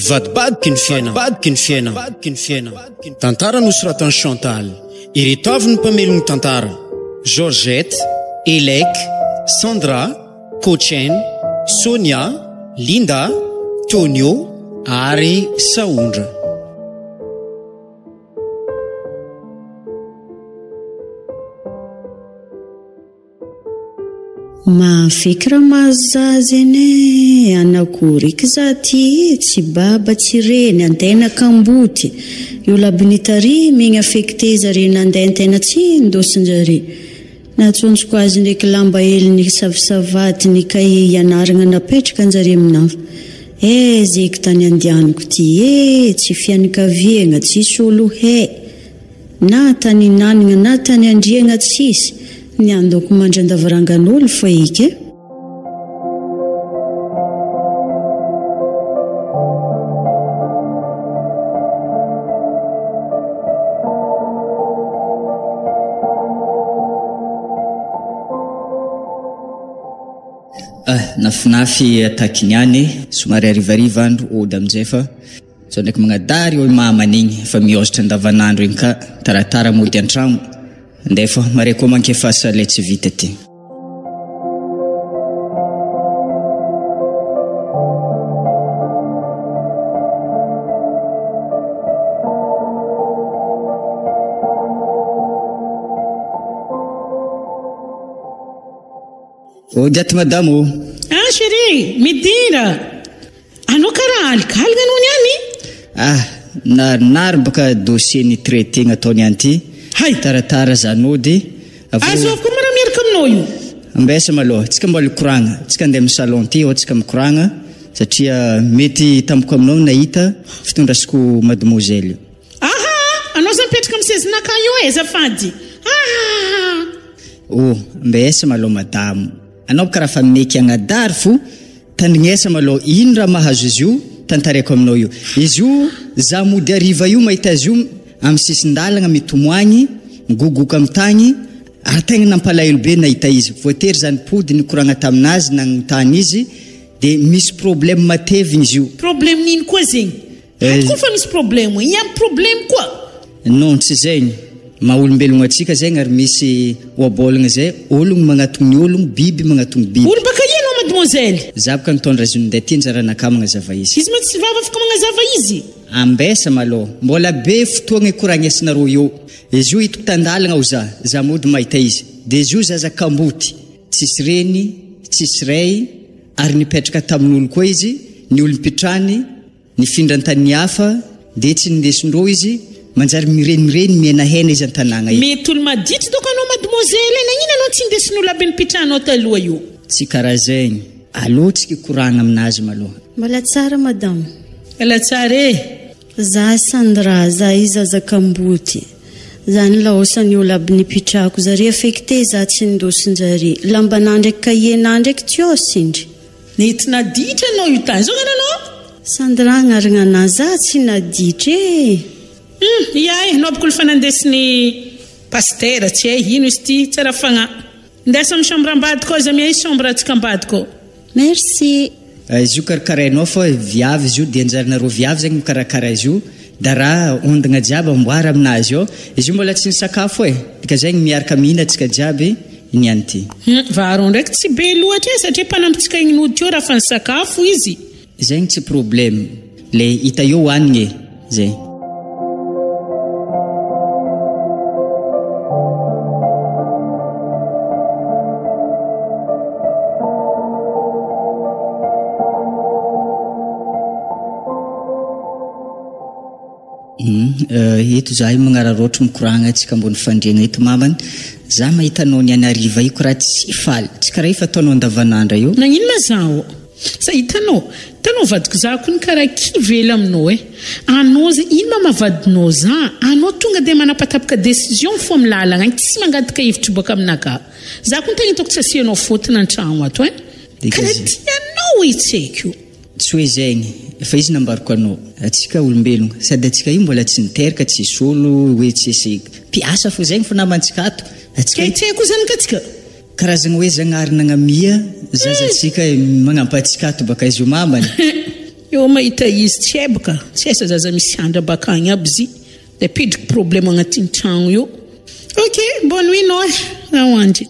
Vadibadiky ny fiaina. Tantara nosoratan'i Chantal. Ireto avy ny mpamelony tantara: Georgette, Elek, Sandra, Cochen, Sonia, Linda, Tonio ary Saondra. Mafikra mazazene anakorik zati tsy baba tsy reny andena kamboty io labinitari megna affecté zare nandentena tsy ndosinjare natsontsoko azy ndraiky lamba eliny savisavati ny kaye ianaragna napetraka anjare aminafa zeky tany andianako ty tsy fianakaviagna tsisy olo he na tany nanagna na tany andriagna tsisy ny andoko mandrandavarangano fa ike nafinafy atakiniany somary arivariva andro ody amizay fa so ndraiky magnadary olo mamanigny fa miosatra andavanandro igny ka taratara mody antragno ndefa mareko mankefasa le tsy vita ty. Odiaty madamo. Chérie, midira. Ano kara alkalga no niani? Nar baka dossier ni traité ngatony anty. Hay taratara zanody. Azo ko maramir kamnoyu. Ambesa malo, tsika mbali kuranga. Tsika ndem salon ty o tsika mkuranga satria mety tamko aminao nahita fitondrasiko mademoiselle. Anao zampetraka msezina kayo zafady. Mbesa malo madamo. Anao karaha fa meky agnadary fo tandignesa malo ino raha mahazo izy io tantareko aminao io. Izy io za mody ariva io mahita azy io amin'ny sisindalagna mitomoagny migogoka amin'ny tagny ary tegna nampalahelo be nahita izy. Voatery zany pody nikoragna taminazy nagnotany izy de misy problème matevigny izy io. Problème nino koa zegny? Koa fa misy problème yam problème koa? Non tsy zegny. Maolombelogno atsika zegny ary misy oabolagna zay ologno magnatogny ologno biby magnatogny biby. Olo baka ino mademoiselle? Za baka nitondra azy nday ty njaranaka magnazava izy. Izy tsy vava afaka magnazava izy? Ambesa malo, mbola be fotoagna ikoragnesinareo io. Izy io hito tandalagna ho za mody mahita izy. De izy io zaza kamboty, tsisy reny, tsisy ray, ary nipetraka tamin'olo koa izy, ny olo nipitrany, nifindran-tany hafa, de tsy nindesindreo izy. Manjary mirenireny miena hena izy antanagna io. Mety olo maditra doko anao mademoiselle na ino anao tsy indesin'olo aby nipitrahanao taloha io? Tsy karaha zegny. Allo tsika ikoragna aminazy maloha. Mbala tsara madamo. Mbala tsara Za Sandra, za izaza kamboty. Zany laosany olo aby nipitrahako zare affecté za tsy ndosinjare. Lambanà ndraiky kahienà ndraiky tsy osindry. Nety naditra anao io tany zao anao? Sandra agnaragna anà za tsy naditra anao bokolo fa nandesiny pasteur tsy ino izy ty tsara fagna. Ndesa amin'ny chambre ambadiko izy amia chambre atsika ambadiko. Merci. Izy io karakarainao fa viavy izy io de anjarinareo viavy zegny mikarakara izy io da raha ondagna jiaby amboara aminazy io. Izy io mbola tsy nisakafo dika zegny miaraka mihina atsika jiaby niany ty. Varo ndraiky tsy be loatra satria mpanampitsika igninody io raha fa nisakafo izy. Zegny tsy problème. Le hita io hoanigny zegny. Eto za io magnararotro mikoragna atsika ambony fandriagna eto mamany. Za mahitanao niany ariva io raha tsy faly. Tsy karaha ifa ataonao andavanandra io. Nagnino mazao? Sa hitanao vadiko zako ny karaha kivela aminao Anao ze ino mamavadinao za? Anao tonga de manapatapaka décision fo amin'ny lalagna agny tsy mangadika hevitry boka aminaka. Za ko tegna hitako tsy asianao faute nantragno ato Karaha tianao itseko. Tsy hoe zegny. efa izy nambariko anao atsika olombelona sady atsika io mbola tsy niteraka tsy solo hoe tsy piasa fo zegny fo namantsika ato atsika koa zany katsika karazagna hoe zagnarina ngamia zazatsika magnampatsika ato baka izy io mamany eo mahita izy tsy ebaka tsy esa zaza misy andra baka agny aby zy de pidriky problème agnatin'ny tragno io ok bonne nuit no aoandry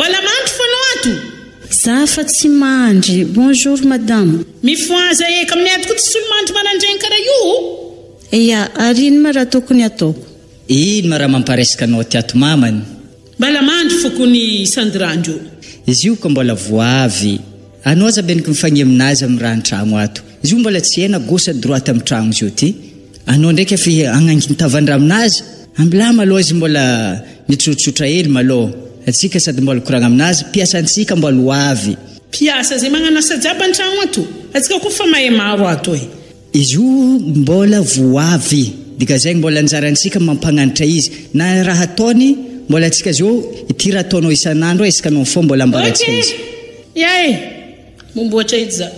Balamandry fanao ato. Za fa tsy mandry. Bonjour madame. Mifoaza eka amin'ny ato ko tsy solomandry manandraigny karaha io. Eya, ary ino ma raha tokony ataoko? Ino ma raha mamparesaka anao ty ato mamany? Balamandry fokony Sandrandro. Izy io ka mbola voavy. Anao zabeniko mifagny aminazy amin'ny raha an-tragno ato. Izy io mbola tsy hena gauche droite amin'ny tragno izy io ty. Anao ndraiky efa agnangintavandra aminazy. Ambila malô izy mbola mitrotsotra hely malô. Atsika sady mbola koragna aminazy piasantsika mbola hoavy. Piasa zay magnano asa jiaby an-tragno ato. Atsika koa fa mahay maro ato e. Izy io mbola voavy. Dika zegny mbola anjarantsika mampananitra izy. Na raha ataony mbola atsika zao ity raha ataonao isan'andro isaka anao fô mbola ambaratsika izy. Yae. Momboatra edy za.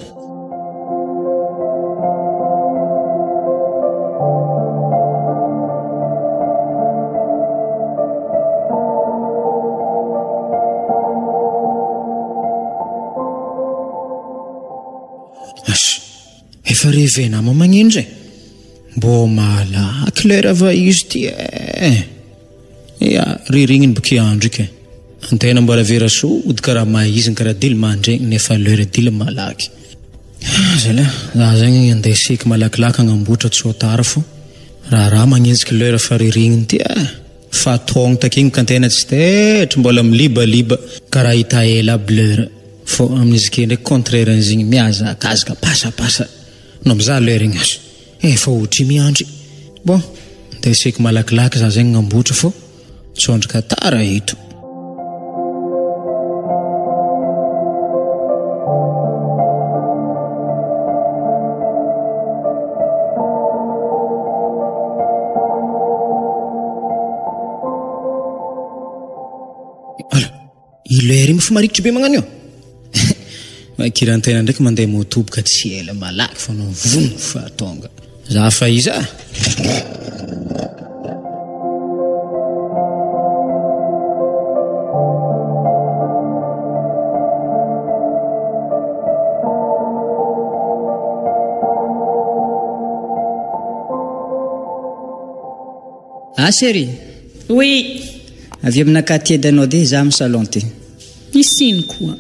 Efa revena mo magnindre mbo malaky lera va izy ty ya ririgniny boky andro ike antena mbola vera so ody karaha maiziny karaha dily mandregny nefa lera dily malaky zala za zegny andesiky malakilaky agnamboatra tsotara fo raha magnenjiky lera fa ririgniny ty fa togno takigny kantena tsy tetry mbola milibaliba karaha hita ela aby lera fo amin'izy ke ndraiky contraire an'izigny miazakazaka pasapasa no mizaha lera igny azo efa ohatry miandry bon andesiky malakilaky za zegny ngamboatra fo tsondrika tara ito ilera igny fa marikitry be magnano io makirantena ndraiky mandeha motoboka tsy ela malaky fa no vono fa tonga za fa iza chérie. Oui. Avy aminaka tiedanao de za amin'ny salon ty. Isiny koa.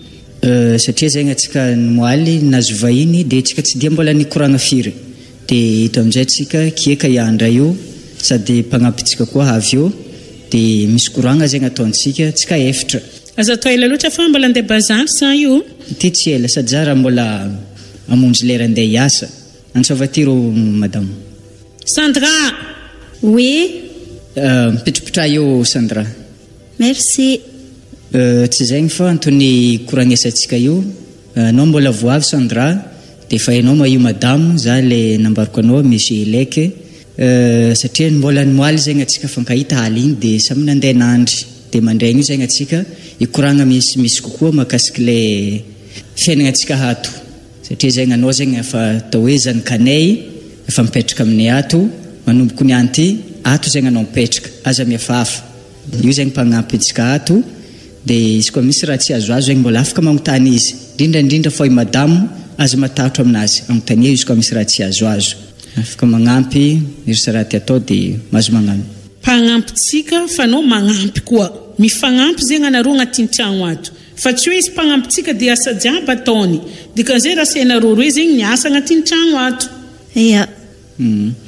Satria zegny atsika moaly nazo vahiny de atsika tsy dia mbola nikoragna firy. De ito amin'izay atsika kieka iandra io sady mpagnampitsika koa avy eo de misy koragna zegny ataontsika tsika efatra. Aza atao ela loatra fa mbola andeha bazary sa io? Ty tsy ela sady za raha mbola amonjy lera andeha hiasa. Antsova ty ro madame. Sandra. Oui. Mipitripitra io Sandra. Merci. Tsy zegny fa antony koragnesantsika io anao mbola voavy Sandra de fa enao ma io madame za le nambariko anao monsieur Eleke satria mbola moaly zegny atsika fankahita aligny de samy nandeha nandry de mandregny io zegny atsika ikoragna misy kokoa makasiky le fiainagna atsika ato satria zegny anao zegny efa atao hoe zanakanay efa mipetraka aminay ato manomboko ny anty ato zegny anao mipetraka aza miafafa io zegny mpagnampy atsika ato de izy koa misy raha tsy azoazo zegny mbola afaka magnotany izy indrindra fa i madame aza matahotro aminazy agnontania izy koa misy raha tsy azoazo afaka magnampy misy raha ty atao de mazo magnampy mpagnampitsika fa anao magnampy koa mifagnampy zegny anareo agnatin'ny tragno ato fa tsy hoe izy mpagnampitsika de asa jiaby ataony dikan'izay raha senareo roe zegny niasa agnatin'ny tragno ato ia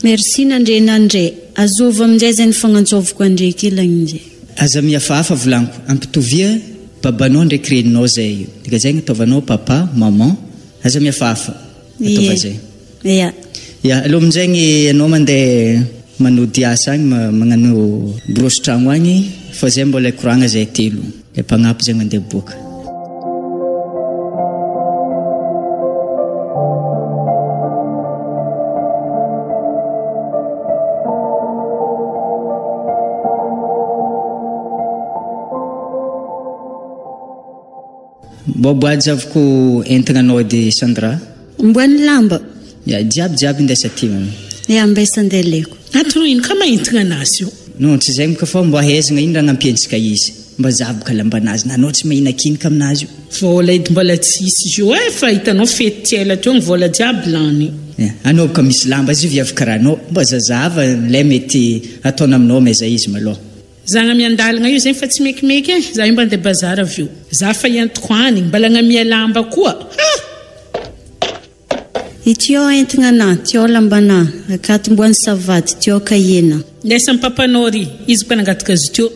merci nandre azova amin'izay zay ny fagnantsovako andreky ilagny aza miafahafa volaniko ampitovia babanao ndraiky reninao zay dika zegny ataovanao papa maman aza miafahafa ataova zay ya aloha amin'izegny anao mandeha manody asa agny magnano brosy tragno agny fa zay mbola koragna zay telo le mpagnampy zegny mandeha boaka boaboady avoko entagnanao edy Sandra. Mboany lamba. Ya jiaby indesa ty mamy. Ya mbaisandeleko. Atro ino ka mahintigna anazy io? No tsy zay mika fa mba haizagna ino raha nampientsika izy. Mba zavoka lambanazy nanao tsy mahina kinika aminazy io. Vola edy mbola tsisy izy io fa hitanao fety tiela teo ny vola jiaby lany. Anao ka misy lamba izy viavy karahanao mba zazava lay mety ataona aminao maiza izy malôha. Zagna miandalagna io zegny fa tsy mekimeky za io mba andeha bazara avy io. Za fa iantoko any mbalagna mia lamba koa. Itio entigna tio lambana akatomboany savaty tio kayena. Nesa papanao ry izy ko nangataka azy teo.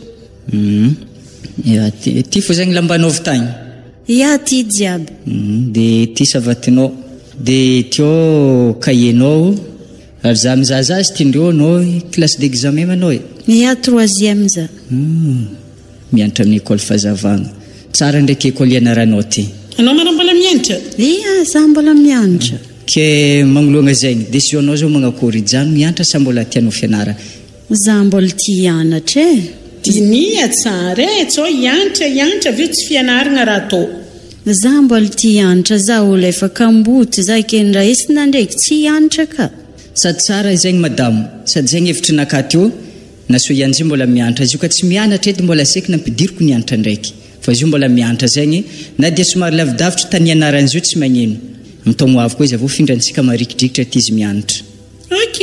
Ya ty fo zegny lambanao avy tagny. Ya ty jiaby. De ty savatinao de tio kayenao ary za mizaza azy tindreo anao classe d'examen manao e. Ya 3e za. Mianatra amin'ny école fazavana. Tsara ndraiky école ianaranao ty. Anao mbola mianatra? Ya za mbola mianatra. Ke magnoloagna zegny décision-nao zao magnakory jano mianatra sa mbola tianao fianarana? Za mbola tia hianatra e. Dinia tsara e, tsao hianatra avy eo tsy fianarana raha atao. Za mbola tia hianatra za olo efa kamboty za kendra esina ndraiky tsy hianatra ka. Sady tsara zegny madamo, sady zegny hevitrinaka teo na so ianjy mbola mianatra izy io ka tsy mianatra edy mbola seky nampidiriko nianatra ndraiky. Fa izy io mbola mianatra zegny na dia somary lavidavitra tany ianarana izy io tsy magnino. Mitogno avy koa izy avô findrantsika marikidrikitra ty izy mianatra. Ok.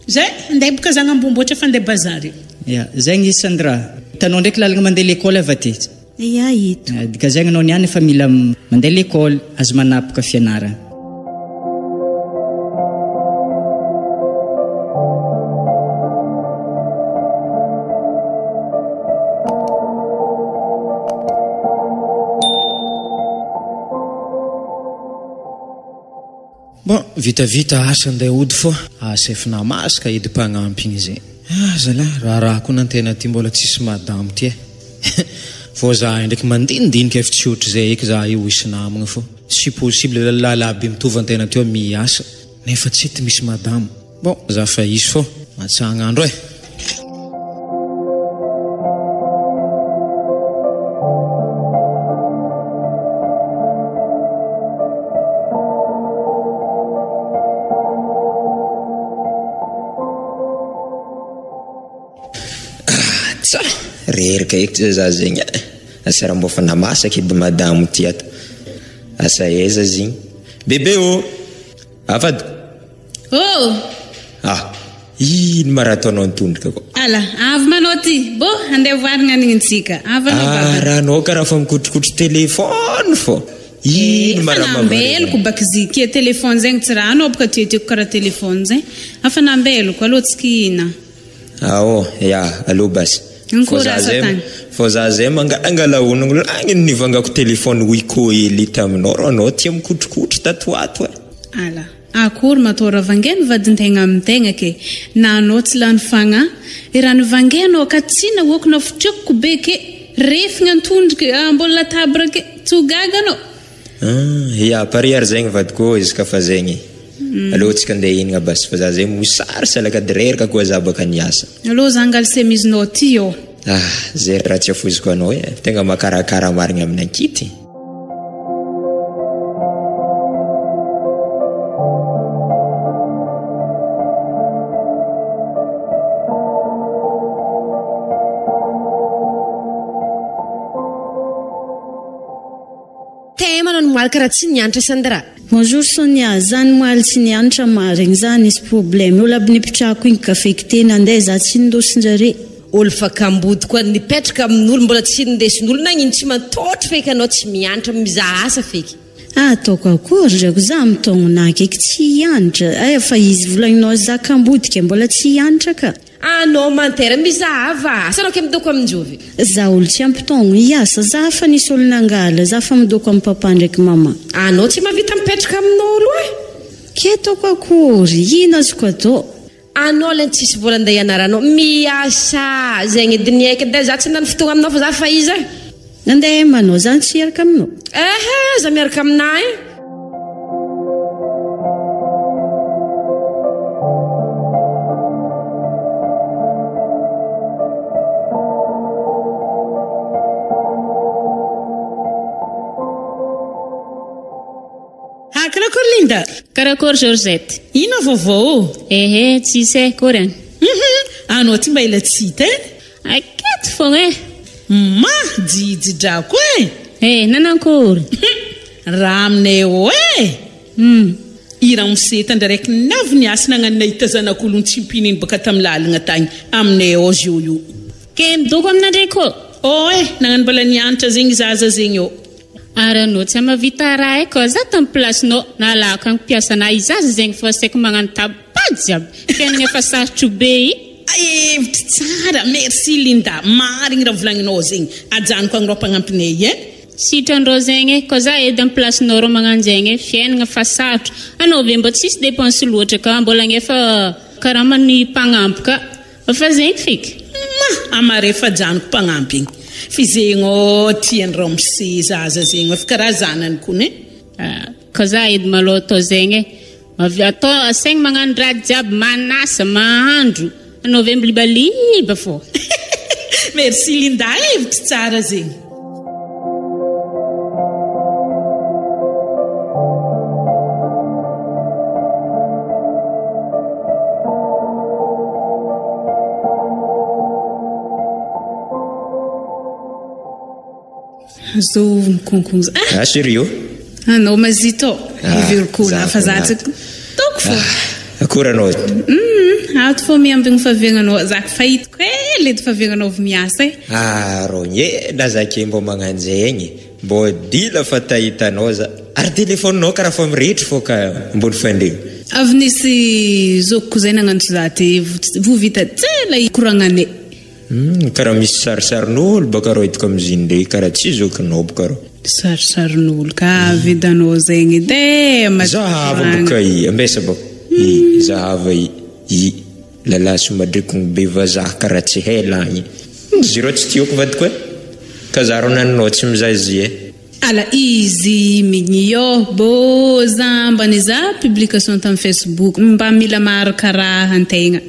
Zay andeha boka zagna ambomboatra fa andeha bazary. Ya, zegny izy Sandra. Tanao ndraiky lalagna mandeha l'école avy aty. Ya hito. Dika zegny anao niany efa mila mandeha l'école azo manapaka fianarana. Bon, vita asa andeha ody fô asa efa namasaka edy mpagnampy igny zay. Zalahy raha koa nantena ty mbola tsisy madamo ty e. Fô za ndraiky mandinidinika efa tsy ohatry zay eky za io isy namagna fô tsy possible lalabe mitovy antena teo miasa nefa tsy ty misy madamo. Bon, za fa izy fô matsagna andro e. Rerika eky za zegny asa raha mbô fa namasaka edy madamo ty ato asa eza zigny bebe o afady ino mara ataonao antondrika ko ala avy manao ty bo andeha voarina anintsika raha anao karaha fa mikotrokotro telefony fô ino mara nambeloko baka zike telefony zegny tsy raha anao baka tietieko karaha telefony zay afa nambeloko aloha tsika ina ya alo basy fô za zay mangala onogno lagniny nivangako telefony wiko hely taminao ro anao tia mikotrokotro tatoato e ala akory matora vangeny vadintegna amintegna ke na anao tsy lany fagna raha nivangenao ka tsy nahoako nafotriako be ke refigna antondrika mbola latabra ke tsogaganao ya pariary zegny vadiko izy ka fa zegny aloha tsika andeha hinagna basy fa za zay mosary salaka direraka koa za baka niasa aloha za angaly semizinao ty io zay raha tsy afoziko anao e tegna makarakara marigna amin'ny ankity karaha tsy nianatra Sandra. Bonjour Sonia, zany moaly tsy nianatra marigny zany isy problème. Olo aby nipitrahako igny kafekite nandeha za tsy nindosinjare. Olo fa kambody koa nipetraka amin'olo mbola tsy nindesin'olo na ino tsy mantotry feky anao tsy mianatra mizaha asa feky. Ataoko akory drako za mitognonaky eky tsy hianatra. Fa izy volagninao za kambody ke mbola tsy hianatra ka. Anao mantera mizahava sanao ke midoko aminjovy. Za olo tsy ampitogno iasa za fa nisy olo nangala za fa midoko amin'ny papa ndraiky mama. Anao tsy mavita mipetraka amin'olo e. Ke ataoko akory ino azoko atao. Anao le tsisy vola andeha ianaranao miasa zegny ediny eky de za tsy nany fotoagna aminao fa za fa izy e. Andeha manao za tsy miaraka aminao. Za miaraka aminay e. Linda. Karakory Georgette. Ina vaovao? Tsy isay kory any. Anao ty mba ila tsy hita aketo fogna Ma jidrako nanankory. Raha aminay eo ira misetandra raiky navy niasa nagnano nahita zanak'olo tsy mpininy baka tamin'ny lalagna tagny aminay eo io ke midoko aminandray koa nagnano mbola nianatra zegny zaza zegny eo ary anao tsy amavita raha koa za tamin'ny placenao nalako any mpiasana izaza zegny fa saiko magnano tabady jiaby fiainana efa sarotro be evitry tsara merci Linda marigny raha volagninao zegny ajanoko agny rao mpagnampinay sitrandreo zegny koa za edy amin'ny placenao reo magnano zegny fiainana fa sarotro anao ve mbo tsisy dépense loatra ka mbola nefa karaha many mpagnampy ka fa zegny fiky amare fa janoko mpagnampy igny fizegno tian'ireo mise zaza zegny efa karaha zanany kony koa za edy maloha atao zegny atao asaigny magnano raha jiaby manasa mahandro anao ve mbolibaliba fô merci Linda evitry tsara zegny zo mikonkonza sérieux anao mazito iverokona fa za tsy toko fô akory anao ato fô miambigny faviagnanao zaka fahitiko ledy faviagnanao vy miasa rogné na zake mbo magnano zegny mbo dila fa tahitanao za ary téléphone-nao karaha fa mirehitry fô ka mbony fandegny avy nisy zokiko zay nagnano za ty vovita tsela koragnanay karaha misy sarisarin'olo baka rô hitako amiziny ndray karaha tsy zokinao boka rô sarisarin'olo ka vidanao zegny de zahava boka ambesa boka zahava lalahy somadrikony be vazaha karaha tsy helagny zero tsy tiako vadiko ka za rô naninao tsy mizazy ala izy migny bo zambany za publication tamin'ny Facebook mba mila maraka raha antegna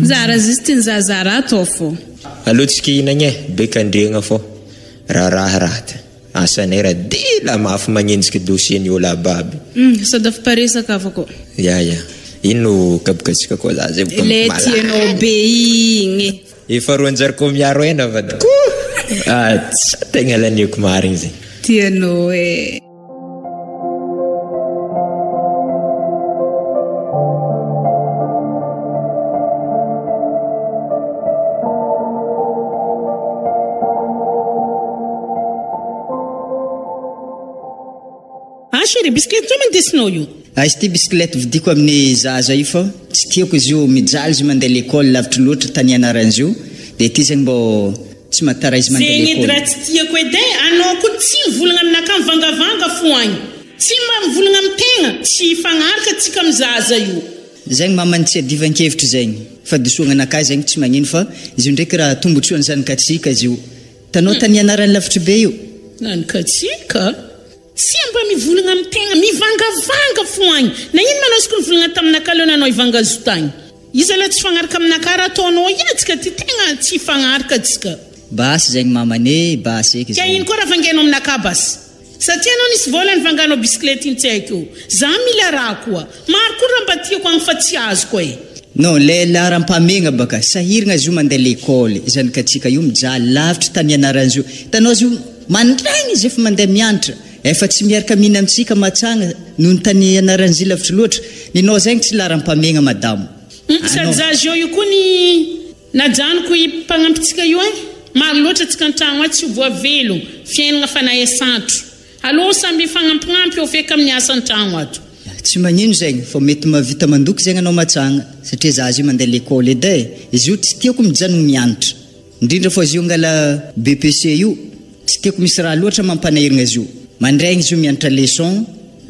zara zistiny zazara atao fô alohatsika hinagny bekandregna fô raha ty asanay raha dila mafy magnenjika dossier-ny olo ababy sady afa paresaka afa koa ino kabokasika koa za zay le tianao be igny efa roanjariko miaro ena vadiko tsy tegna laniako marigny zay tianao chéri bisikilety zao mandesinao io izy ty bisikilety vidiko amin'ny zaza io fa tsy tiako izy io mijaly izy mandeha l'école lavitra loatra tany ianaran'izy io dia ty zegny mbo tsy matara izy mandeha l'école zegny raha tsy tiako edy anao ko tsy mivolagna aminaka mivangavanga fo agny tsy mba mivolagna amin'ny tegna tsy fagnaraka atsika amin'ny zaza io zegny mamany tsy adivan-kevitra zegny fa disoagna anakay zegny tsy magnino fa izy io ndraiky raha tombotsoan'ny zanakatsika izy io tanao tany ianarany lavitra be io nanakatsika tsy mba mivolagna amin'ny tegna mivangavanga fo agny na ino manao izy ko mivolagna taminaka leo nanao ivangazo tagny izy ala tsy fagnaraka aminaka raha ataonao iatsika ty tegna tsy fagnaraka atsika basy zegny mamane basy eky ka ino koa raha vanganao aminaka basy satria anao nisy vola nivanganao bisikilety iny tsy haiko za mila raha koa maro koa raha mba tiako agny fa tsy azoko non le laram-pamegna baka sahiragna izy io mandeha l'école zanakatsika io mijaly lavitra tany ianaran'izy io tanao izy io mandraigny izy efa mandeha mianatra efa tsy miaraka mihina amitsika matsagna noho ny tany ianaran'izy lavitra loatra ninao zegny tsy laram-pamegna madamo sady zazy io koa ny najanoko mpagnampitsika io maro loatra atsika an-tragno tsy voavelogno fiainana fanahesantro alô samby fagnampignampy eo feka amin'ny asa an-tragno ato tsy magnino zegny fa mety mavita mandoky zegny anao matsagna satria zazy io mandeha l'école edy izy io tsy tiako mijanogno mianatra indrindra fa izy io ngala BPC io tsy tiako misy raha loatra mampanahiragna izy io mandraigny izy io mianatra leçon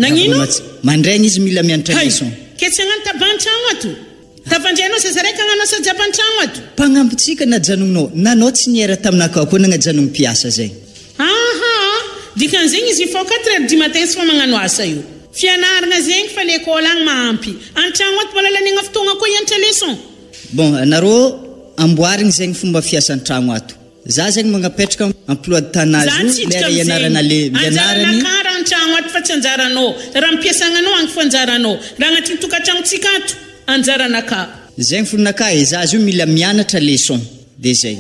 nagnino mandraigny izy mila mianatra leçon ke tsy agnano taban-tragno ato tavandrainao zazaraika agnanao sa jaban-tragno ato mpagnampitsika najanonao nanao tsy niera taminaka koa nagnajanogno mpiasa zegny dikan'zegny izy fa 4 heures du matin sy fa magnano asa io fianaragna zegny fa l'école agny mahampy an-tragno ato mbola laniagna fotoagna koa hianatra leçon bon anareo amboarigny zegny fomba fiasa an-tragno ato za zegny magnapetraka emploi de tanazy io lera ianarana le ianarany an-tragno ato fa tsy anjaranao raha mampiasagnanao agny fa anjaranao raha agnatin'ny tokantragnotsika ato anjaranaka zegny foninaka zaza io mila mianatra leçon de zay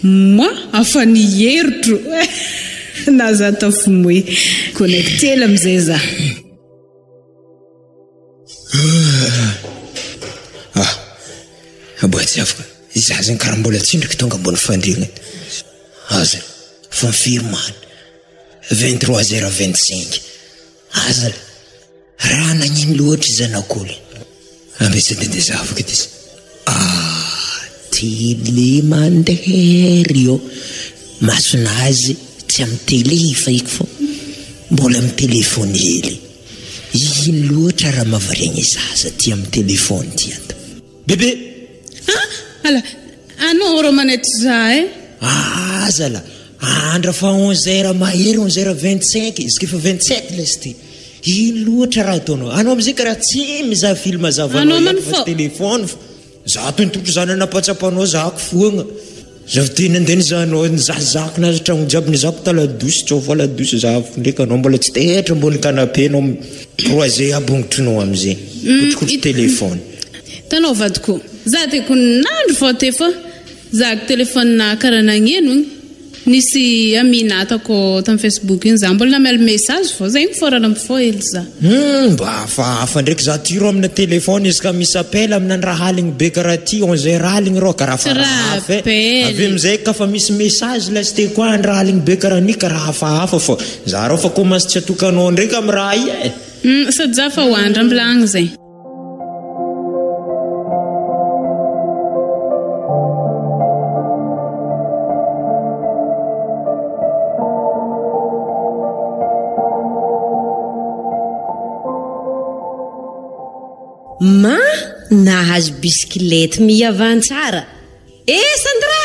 moi afa niheritro na za tafomoe connectela amizay za aboatsy afaka za zany karaha mbola tsindraky tonga ambony fandriagna aza fa firmany 23h25 aza raha nagnino loatra zanak'olo ambesa de za afaka dy tele mandery io masonazy tsy amy tele faiko fô mbola amy telefony hely ino loatra raha mahavariagny zaza ty amy telefony ty anta bebe ala anao ro manety za azala andra fa 11h mahery 11h25 iskefa 27 lesty ino loatra raha ataonao anao amizay karaha tsy mizaha film zavanao fa telefony za tontotro zany anapatsapanao zako foagna zavy teny andeny zanao nizahazako nazy tragno jiaby nizako taladosy tsao fa ladosy za ndraiky anao mbola tsy tehetra ambony canapé anao croisé abongotronao amizay kotrokotro telefony tanao vadiko za teko nandro fô te fa zako telefônina karaha nagneno nisy amina atako tam Facebook iny za mbola namel message fô zegny forana fô hely za mba afa ndraiky za ty ro amina telefony izy ka misy appel amina raha aligny be karaha ty 11h aligny ro karaha hafahafa avy amizay ka fa misy message lasite koa raha aligny be karaha ny karaha hafahafa fô za ro fa commence tsy atokanao ndraiky amy raha i sady za fa hoandra mbla agny zay ma nahazo bisikilety miavantsara Sandra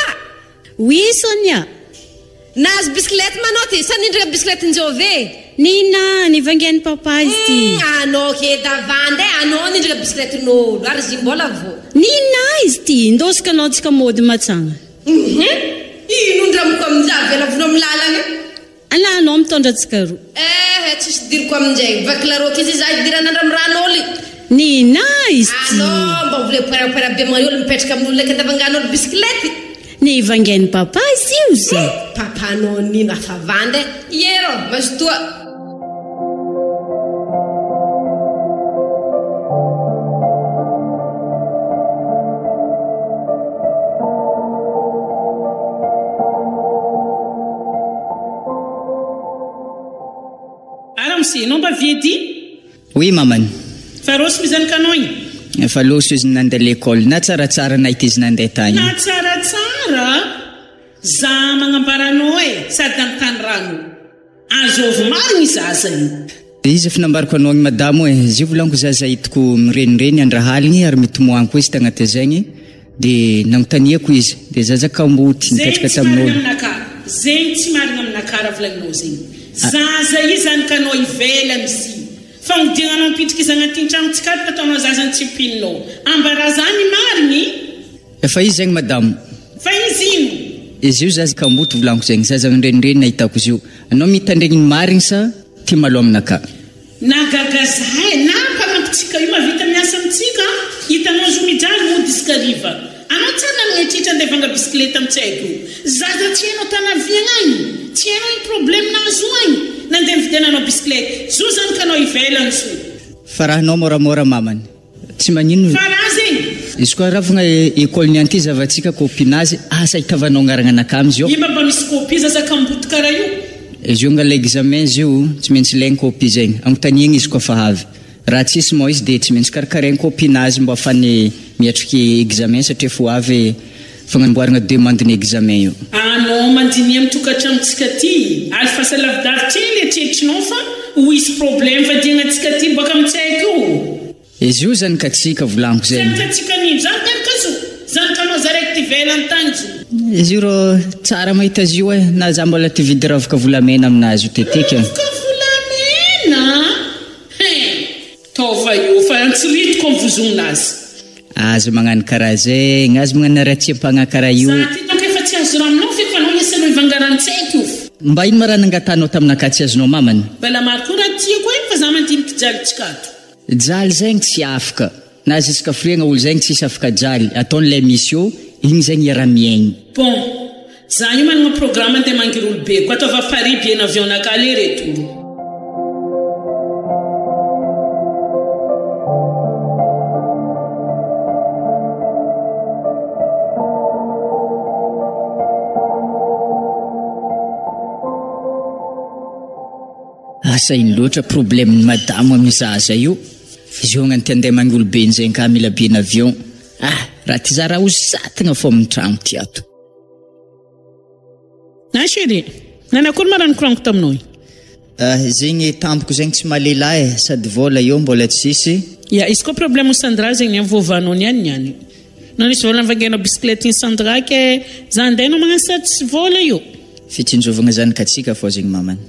oui Sonia nahazo bisikilety manao ty sanindrika bisikilety njove nina nivangian'ny papa izy ty anao ke davande anao nindrika bisikilety n'olo ary izy mbola vo nina izy ty ndosika anao tsika mody matsagna ino ndramiko amin'izay velavona amin'ny lalagna ala anao mitondra tsika roa tsisy diriko amin'izay vakilaroko izy za idiranandra amin'ny ran'olo nina izy ty anao mba vole poerapoera be man'olo mipetraka amin'olo leka ndavangan'olo bisikilety ny vangian'ny papa izy io zay papanao nino afavandy iero mazotoa aramsi non mba viedy oui mamany fa rosy mizanika anao igny fa loso izy nandeha l'école na tsaratsara nahita izy nandeha tany na tsaratsara za magnambaranao sady nagntany rano azovy marigny zaza io de izy efa nambariko anao igny madamo zio volaniko zaza hitako mirenireny andraha aligny ary mitomoagny koa izy tagnaty zegny de nagnontaniako izy de zaza kamboty nipetraka tamin'olo zegny tsy marigny aminaka raha volagninao zegny zaza io zany kanao ivela amisi fa midiagnanao mipitrika izy agnatin'ny tragno tsikataka ataonao zazany tsy pininao ambara zany marigny efa izy zegny madamo fa izy ino izy io zaza kamboty volaniko zegny zaza mirenireny nahitako izy io anao mitandregniny marigny sa ty malo aminaka nagagazahay na mpanampitsika io mavita miasa amitsika hitanao zo mijaly mody isika riva anao tsara nangetritra andeha vanga bisikilety amitsaiky io zaza tsy hainao tanaviagna agny tsy hainao iny problème nazo agny nandeha mividiananao bisikilety zo zany kanao ivelany so fa raha anao moramora mamany tsy magnino fa raha zegny izy koa ravagna école nianty zavatsika copinazy asa hitavanao agnaragna anaka amzy io io mba misy copie zaza kamboty karaha io izy io ngala examen izy io tsy maintsy ilaigny copie zegny agnontaniagny izy koa fa avy raha tsisy moa izy de tsy maintsy karakaraigny copinazy mba afany miatriky examen satria fo avy fagnamboaragna demande-ny examen io anao mandiny amin'ny tokantranontsika ty ary fa salavidavitra eny eritreritrinao fa ho isy problème fa diagnatsika ty baka amitsaiky io izy io zany ka tsika volaniko zegny tsika nino zany teraka zo zany kanao zaraiky ty velany tany zo izy io rô tsara mahita izy io na za mbola ty vidy ravaka volamena aminazy io tetika. Volamena? Taova io fa antsiritiko amivozognazy. Azo magnano karaha zegny, azo magnano ratsiam-pagna karaha io. Za ty tonga efa tsy azo raha aminao feky fa anao iasana ivangaran-tsaiko io. Mba ino marana angatanao taminaka tsy azonao mamany? Bala maro koa raha tiako fa za mandiniky jaly tsikato. Jaly zegny tsy afaka. Na jusqu'à friagna olo zegny tsisy afaka jaly. Ataon'ilay misy io, igny zegny iara-miaigny. Bon, za io managna programme andeha mangiry olo be ko ataova Paris bien avion naka aller retour. Asa ino loatra problème madamo amin'ny zaza io. Izy io agnano ty andeha mangy olo be zegny ka mila bien avion. Raha ty za raha hosatagna fô amin'ny tragno ty ato. Chérie, nanakory marano koragno taminao? Zegny tampoko zegny tsy malelahy sady vola io mbola tsisy. Ya, izy koa problème Sandra zegny ny vovanao niany. Nanisy vola nivangena bisikilety ny Sandra ke za andehanao magnano sady tsy vola io. Fitsinjovagna zanakatsika fô zegny mamany.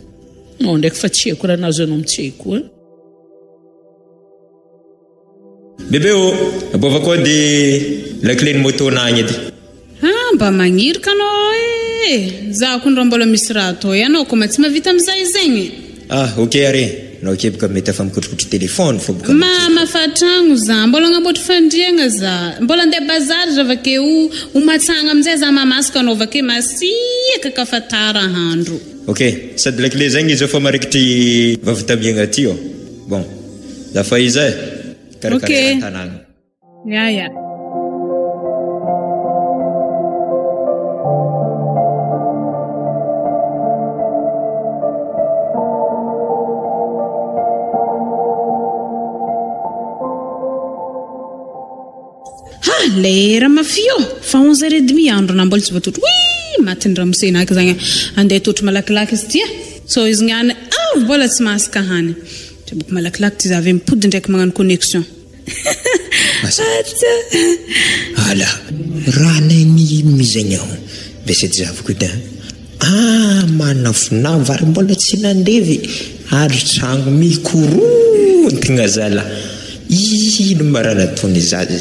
No, ndraiky fa tsy haiko raha nazo anao mitseko. Bebe abova koa de la clé ny moto nagny edy. Mba magnirika anao za kun raha mbola misy raha atao ianao ko tsy mavita amizay zegny. Ok are. Nao kebaka mety afa mikotrokotry telefone fô boka. Mama fa tragno za mbola agnamboatra fandriagna za. Mbola andeha bazary za vakeo umatsagna amizay za mamasaka anao vakeo masiaka ka fa tara handro. Ok, sady la clé zegny izy efa marikitry vavitamiagna ty ô. Bon, za fa izy karakara tanagna. Ya. Lera mafio fa 11h30 andro na mbola tsy voatotro. Matiny raha mosenaky zagny andeha totro malakilaky izy tia. So izy ngany mbola tsy masaka hany. Boka malakilaky ty zavy mipody ndraiky magnano connexion. Ala, raha negny mizagny aho. Besedy zaviko edy. Manana finam vary mbola tsy nandevy. Ary tragno mikorontigna zala. Ino marana tony zazy.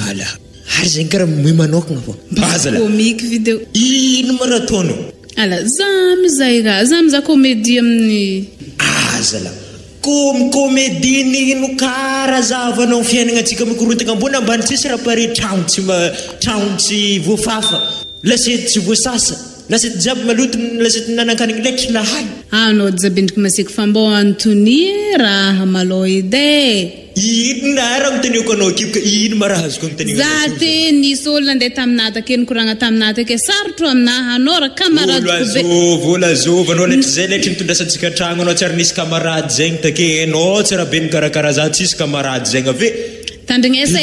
Ala, ary zegny karaha moy manokagna fô. Bazala. Comique vidéo. Ino maratono? Ala, za comédie amin'ny. Zala. Comédie ino kara zavanao fiainagna antsika mikorontagna ambony ambany tsisy raha pare tragno tsy voafafa. Lasety tsy voasasa. Lasety jiaby maloto lasety nanankanigny letry lahaly. Anao zabendriky masiaka fa mbô Antonie raha malô edy. Ino raha mitaniako anao kibika ino maraha azoko mitaniako. Za te nisy olona andeha taminata ke nikoragna taminata ke sarotro aminaha anao raha kamaradiko be. Vola zova anao letry zay letry nitondrasantsika tragno anao tsy ary nisy kamarady zegny take anao tsy raha be nikarakara za tsisy kamarady zegny ave. Tandrignesa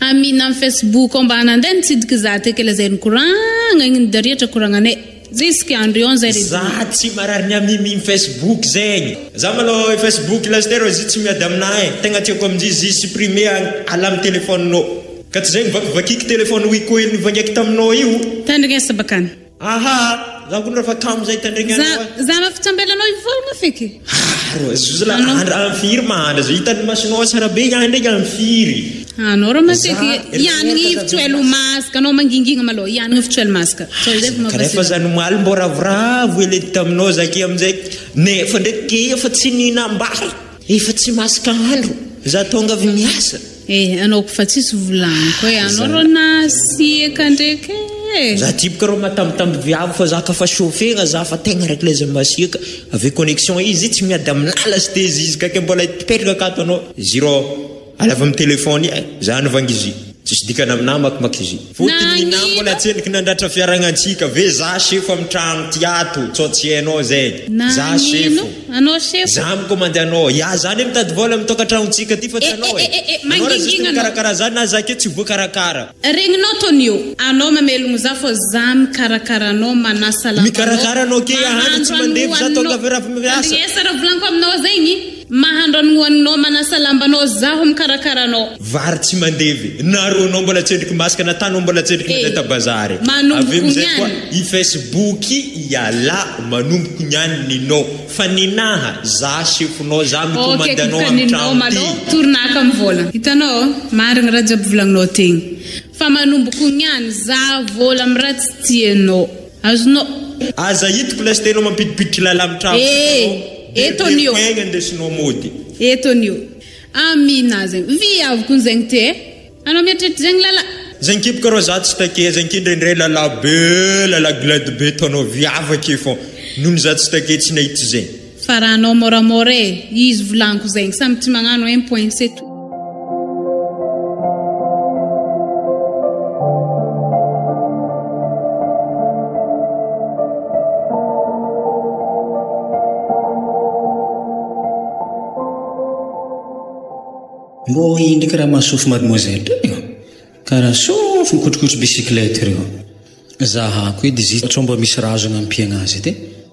amina amin'ny Facebook ambana andeha nitsidiky za te ke lazay nikoragna igny darietra koragnanay. Jusqu'à andro 11h30. Za tsy marary nyamimi Facebook zegny. Za malo Facebook lastero izy tsy miady aminahy. Tegna tiako amin'izy supprimer ala amin'ny telefonenao. Ka tsy zegny vakiky telefone wiko iny vangaky taminao io. Tandrignesa bakany. Za kun rafa kam zay tandrignanao. Za mafitsambelanao ivolagna feky. Zuzla anfiry mandra zo hitany masinao tsara be ihany ndraiky anfiry. Anao raha mateky ianigny hivitro elo masaka anao mangingigna malo ianigny hivitro elo masaka. Kanefa zany omaly mbo ravoravo eledy taminao zake amizay nefa ndraiky efa tsy ninambahy efa tsy masaka andro za tonga avy miasa. Anao ko fa tsisy volaniko anao ro nasiaka ndraiky. Za typika ro matambitamby viavo fa za ka fa chauffegna za fa tegna raiky leza masiaka ave connexion izy tsy miady aminala sy tezy izy kake mbola petraka akato anao zero alava amin'ny telefony za novangizy tsisy dikana aminah makimaky izy fotony na mbola tseniky nandratra fiaragnantsika ve za sefo amin'ny tragno tiato tsotsy hainao zegny za sefo anao sefo za mikomande anao ya zany mitady vola mitoka tragnontsika ty fa tsy anao anao raha zisy mikarakara zany na za ke tsy voakarakara regninao tonio anao mamelogno za fô za mikarakara anao manasa lambanao mikarakara anao ke ahany tsy mandevo za tonga ve raha miasa esa raha volaniko aminao zegny mahandro anoanao anao manasa lambanao zaho mikarakaranao. Vary tsy mandevy. Naronao mbola tsendriky masaka natanao mbola tsendriky mandeha bazary. Manomboky niany. I Facebook iala manomboky niany ninao. Fa ninaha za chefonao za mikomandanao amin'ny trano. Tournaka mivolagna. Hitanao marigny raha jiaby volagninao tegny. Fa manomboky niany za vola amin'ny raha tsy tianao. Azonao. Aza hitako lastenao mampidipiditry lala amin'ny trano. Etonio. Koegna ndesinao mody. Etonio. Amina zegny. Vi avoko zegny te. Anao mieritreritra zegny lala. Zegny kipo karô za tsy take zegny kindrendre lala be lala glade be tonao viavaka fô. Nono za tsy take tsy nahita zegny. Faranao moramora izy volaniko zegny samy ty magnano 1 point c'est tout. Mbô indraiky raha mahasofy mademoiselle reo karaha sofy mikotrokotry bicyclette reo zahako edy izy atao mba misy razo agnampiagna azy edy.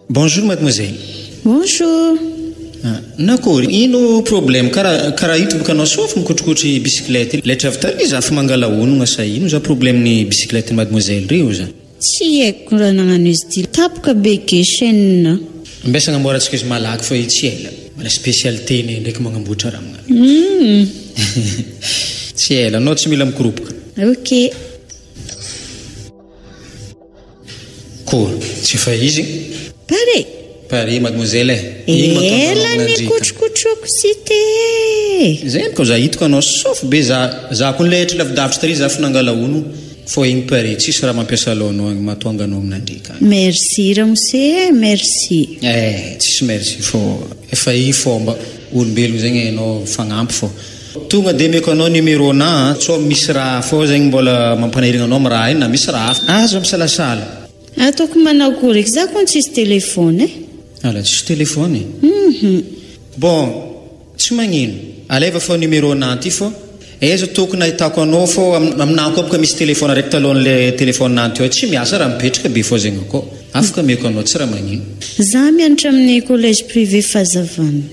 Bonjour mademoiselle. Bonjour. Nakory ino problème karaha ito boka anao sofy mikotrokotry bicyclette letra avy tary za fa mangala onogna sa ino za problème ny bicyclette mademoiselle reo za. Tsy haiko raha nagnano izy ty tapoka be ke chaîne. Mbesa agnamboarantsika izy malaky fa tsy ela mala spécialité ny ndraiky magnamboatra raha magna. Tsy ela anao tsy mila mikoropoka. Ok. Kory tsy fa izy pare mademoiselle ela ny kotrokotroko sy te zegny ko za hitako anao sofy be za ko nilehitra lavidavitra tary za fa nangala ono fô igny pare tsisy raha mampiasa laonao agny mahatonga anao aminandrika. Merci ramose merci. Tsisy merci fô efa i fomba olombelogno zegny anao fagnampy fô tonga de meko anao numéro na tsô misy raha fô zegny mbola mampanahirigna anao amiraha iny na misy raha azo misalasala. Ataoko manakory eky za koa tsisy telefôny ala tsisy telefôny. Bon tsy magnino aleva fô numéro na ty fô eza tokony ahitako anao fô aminah koa boka misy telefôny araiky talohan'le telefôny nanty eo tsy miasa raha mipetraka be fô zegny akao afaka meko anao tsy raha magnino. Za mianatra amin'ny collège privé Fazavana.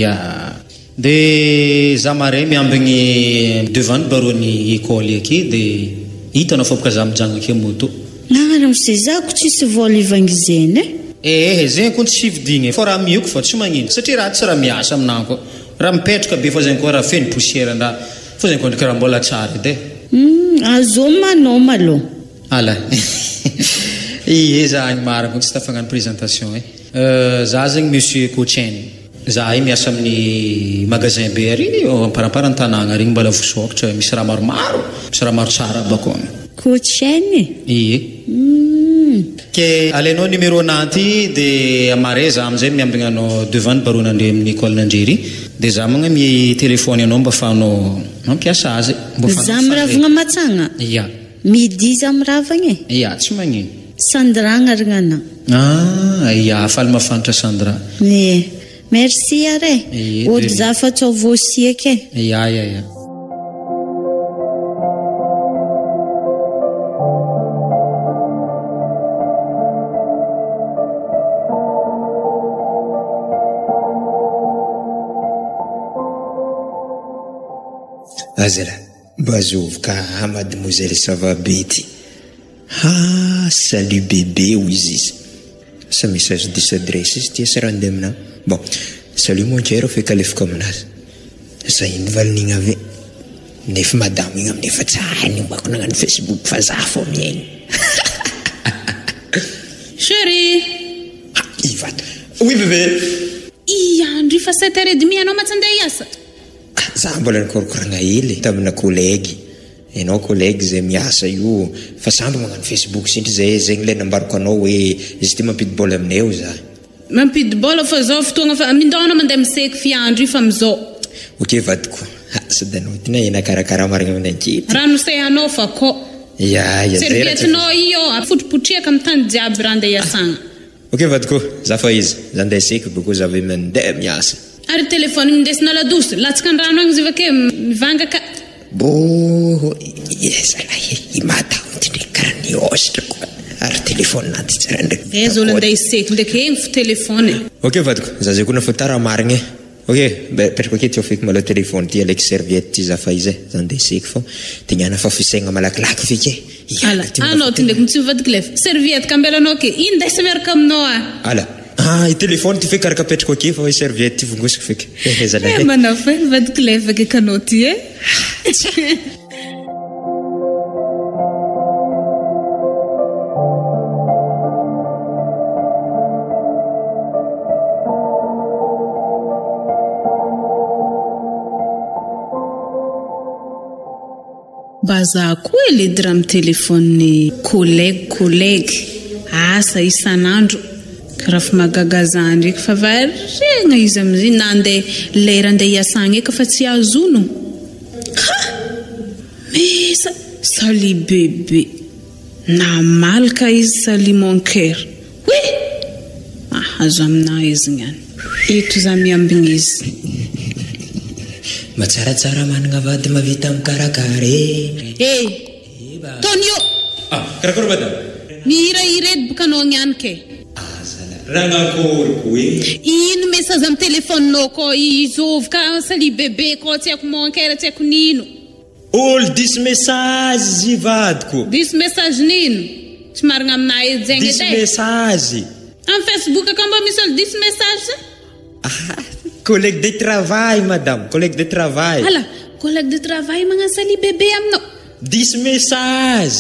Ya de za mare miambigny devant baroany école aky de hitanao fô boka za mijagna aky moto. Ramose za ko tsisy voalivagny zeny zegny koa tsy vidigny fô raha mioko fô tsy magnino satria raha tsy raha miasa aminah koa raha mipetraka be fô zegny koa raha feno poussière nda fô zegny koa ndraiky raha mbola tsara edy azo manao malo ala za agny marako tsy tafagnano présentation za zegny monsieur Cochen za io miasa amin'ny magasin be ary amparapara an-tanàgna regny mbola vosokatra misy raha maromaro misy raha maro tsara bako agny. Cochen ke alainao numéro nanty de amare za amizay miambigna anao devant barona andre amin'ny école nandrery de za magna mi téléphone anao mba afahanao mampiasa azy za miravagna matsagna midi za miravagna tsy magnino Sandra agnarana faly mafantatra Sandra. Merci are ody za fa tsao voasiaka Azala bazovoka mademoiselle Savabety. Salut bébé ou ici. Ce message de s'adresse ici c'est random. Bon, salut mon cher, fait qu'elle est comme nas. Ça y va le avec. Nef madame, il y a des fatahs, il y a Facebook, fazaf au mien. Chérie. Ivan. Oui bébé. Andri fa 7h30 anao matsandeha iasa. Za mbola nikorkoragna hely tamina collègue. Enao collègue zay miasa io fa samby magnano Facebook sintry zay zegny le nambariko anao hoe izy ty mampidy bola aminay eo za. Mampidy bola fa zao fotoagna fa mindona mandeha miseky fiandro fa amizao. Okey vadiko. Sadanao tina ena karakara marigna aminakity. Rano sehanao fa ko. Ya servietinao io afotropotriaka amin'ny tany jiaby raha andeha iasagna. Okey vadiko, za fa izy. Za andeha seky boko za ve mandeha miasa. Ary telefony mindesina ladosy, latsaka andrano agny izy vake mivanga ka. Imata ndreka karaha ny ostra koa ary telefôny naty tsara ndraiky zolo andeha iseky ndraiky egny fo telefôny. Okey vadiko, za zay koa na fa tara marigny Ok, petraka aketo feky mala téléphone ty alaiky serviette ty zafaizy zany de seky fô tegnana fa fisaigna malakilaky feky ala anao ty ndraiky tsy mivadiky lef serviette kambelanao ke indesa miaraka aminao ala i téléphone ty feky araka petraka ake fa serviette ty vongosiko feky zalahy manao fe mivadiky lef akeky anao ty baza koa eledy raha mitelefony collègue asa isan'andro karaha fa magagaza ndraiky fa varena izy amizay na andeha lera andeha hiasagna eky fa tsy azono mesa sali bébé na malaka izy sali mon cœur oui azo amina izy ngany eto za miambigna izy matsaratsara managna vady mavita mikarakare Tonio karakara madame mihirahiredy boka anao niany ke ranakory koe ino message am telefoninao ko izovy ka sali bébé ko tsy haiko monkera tsy haiko nino olo dis message vadiko dis message nino tsy marigna amina edy zegny dis message am Facebook ka mba misy olo dis message collègue de travail madame collègue de travail ala collègue de travail magna sali bébé aminao dis message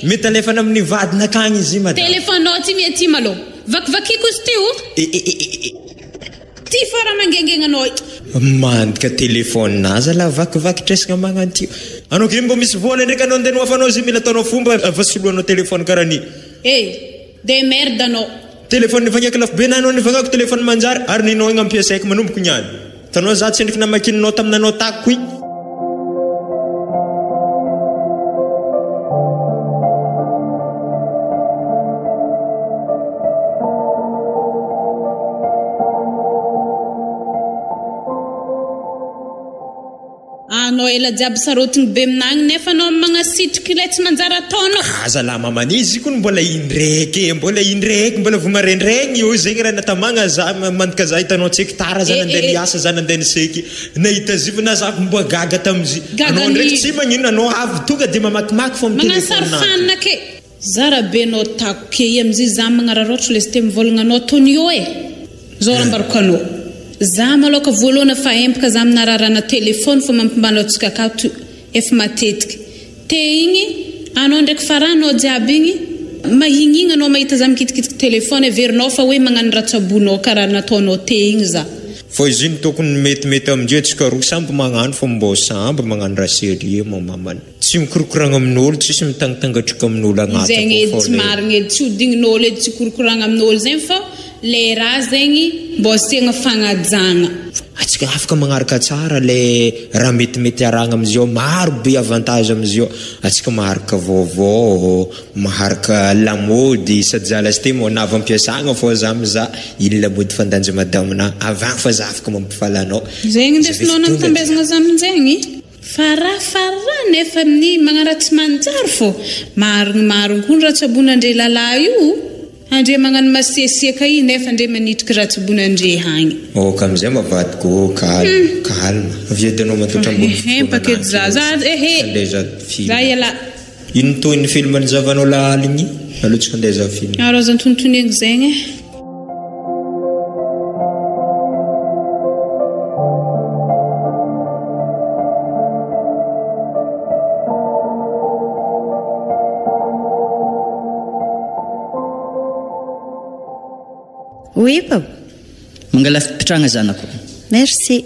mety alefana amin'ny vadina akagny izy madame téléphone ty mety malo vakivakiko izy ty ty fara mangengegna anao mandika téléphone naza la vakivakitresagna magnantio anao ke mbo misy vola ndraiky anao andeha noafanao izy mila ataonao fomba vasoloanao téléphone karaha ny de merde anao téléphone nifagnaky lafo be nanao nivagnako téléphone manjary ary ninao igny ampiasaiko manomboko niany tanao za tsy ndriky namakininao taminanao tako igny anao ela jiaby sarotigny be minagny nefa anao magnasitriky ilay tsy manjary ataonao azalahy mamanizy koa mbola indraiky mbola vomarendraigny io zegny raha natamagna za mandika za hitanao tsy hectara zany andeha niasa zany andeha niseky nahita zivona za mboa gaga tamizy anao ndraiky tsy magnino anao avy tonga de mamakimaky fo amin'ny manasarfanina ke zara be anao tako ke i amizay za magnararotra le sy te mivolagna anao Tonio zao rambaroko anao za maloka voalohana fa empaka za amina rarana telefony fa mampimalatsika akato efa matetiky te igny anao ndraiky faranao jiaby igny mahignigna anao mahita za mikitikitiky telefony averinao fa hoe magnano ratsabonao karaha nataonao te igny za fa izy iny tokony metimety amindreo tsika roa samby magnano fa mbo samby magnano raha serie mo mamany tsy mikorokoragna amin'olo tsisy mitangatangatrika amin'olo agnaty zegny edy tsy marigna edy tsy hodignin'olo edy tsy korokoragna amin'olo zegny fa le raha zegny mbo asiagna fagnajagna atsika afaka magnaraka tsara le raha metimety aragna amizio maro be avantage amizio atsika maharaka vaovao maharaka lamody sady zalasy te mo navy ampiasagna fô za miza iny lamody fandanja madamina avagny fa za afaka mampifalanao zegny ndesinao namitambezagna za aminjegny fara nefa amin'ny magnaratsy manjary fô marigny koa ratsabonandre lalahy io andre magnano masiasiaka iny nefa andre manitriky ratsabonandre hagny kamizay mavadiko calme viedinao matotra ambony paquet za ela ino toy ny film ny zavanao lahaligny alotsika andeha za film arozany tontonegny zegny Oui, papa. Mangala fipetragna zanako. Merci.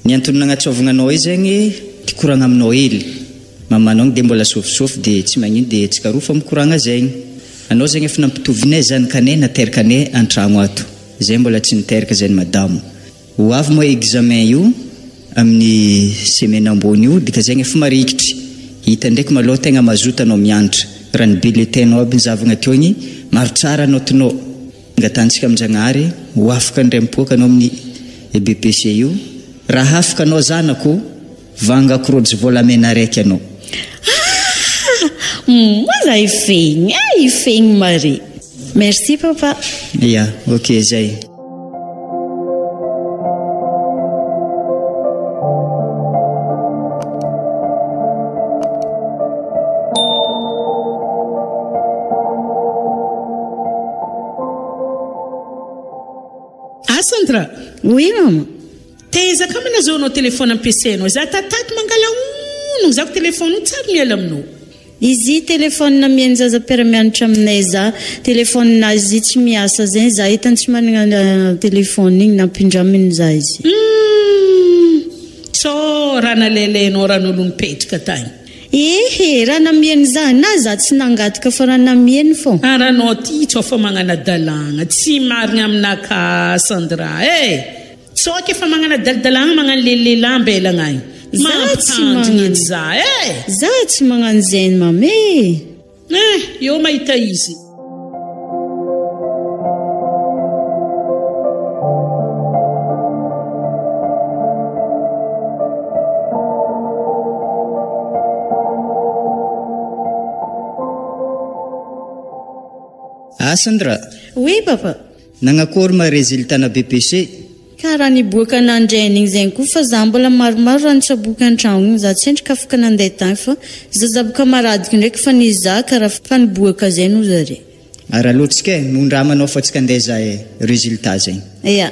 Ny antony nagnatsovagna anao izy zegny tikoragna aminao hely. Mamanao de mbola sofisofy de tsy magnino de tsika roa fa mikoragna zegny. Anao zegny efa nampitovinay zanakanay nateraka anay an-tragno ato. Zay mbola tsy niteraka zany madamo. Ho avy mo examen io amin'ny semaine ambony io dika zegny efa marikitry. Hita ndraiky malôha tegna mazoto anao mianatra. Raha ny bulletin-nao aby zavagna teo igny maro tsara notinao. Ngatantsika amin'Jagnahary ho afaka ndray mipoaka anao amin'ny BPC io raha afaka anao zanako vangako rojo volamena raiky anao Moza ifegny Marie. Merci papa. Ok zay Sandra. Oui, maman. Teza ka manazao anao telefona ampiasainao. Za tataty mangala ono. Za ko telefona tsara miala aminao. Izy telefona mihaino zaza mpiara-mianatra aminay za. Telefonazy tsy miasa zay za hitany tsy manana telefona igny nampindraminy za izy. So raha nalelainao raha n'olo mipetraka tany. Ehe, raha namieny za na za tsy nangataka fa raha namieny fô. Ranao ty tsy fa magnana dalagna, tsy marigna aminaka Sandra. Tsoka fa magnana dalagna magnana lelelahy ambelagna agny. Za tsy magnano za. Za tsy magnano zay mame. Eo mahita izy. Sandra. Oui, papa. Nagnakory ma résultat na BPC? Karaha niboaka nandrainy igny zay koa fa za mbola maromaro raha nitsaboaka an-tragno igny za tsy endrika afaka nandeha tany fa zazabo kamaradiko ndraiky fa nizaka raha fa niboaka zay no zare. Raha loatsika nondramanao fa tsika andeha za résultat zegny. Ya.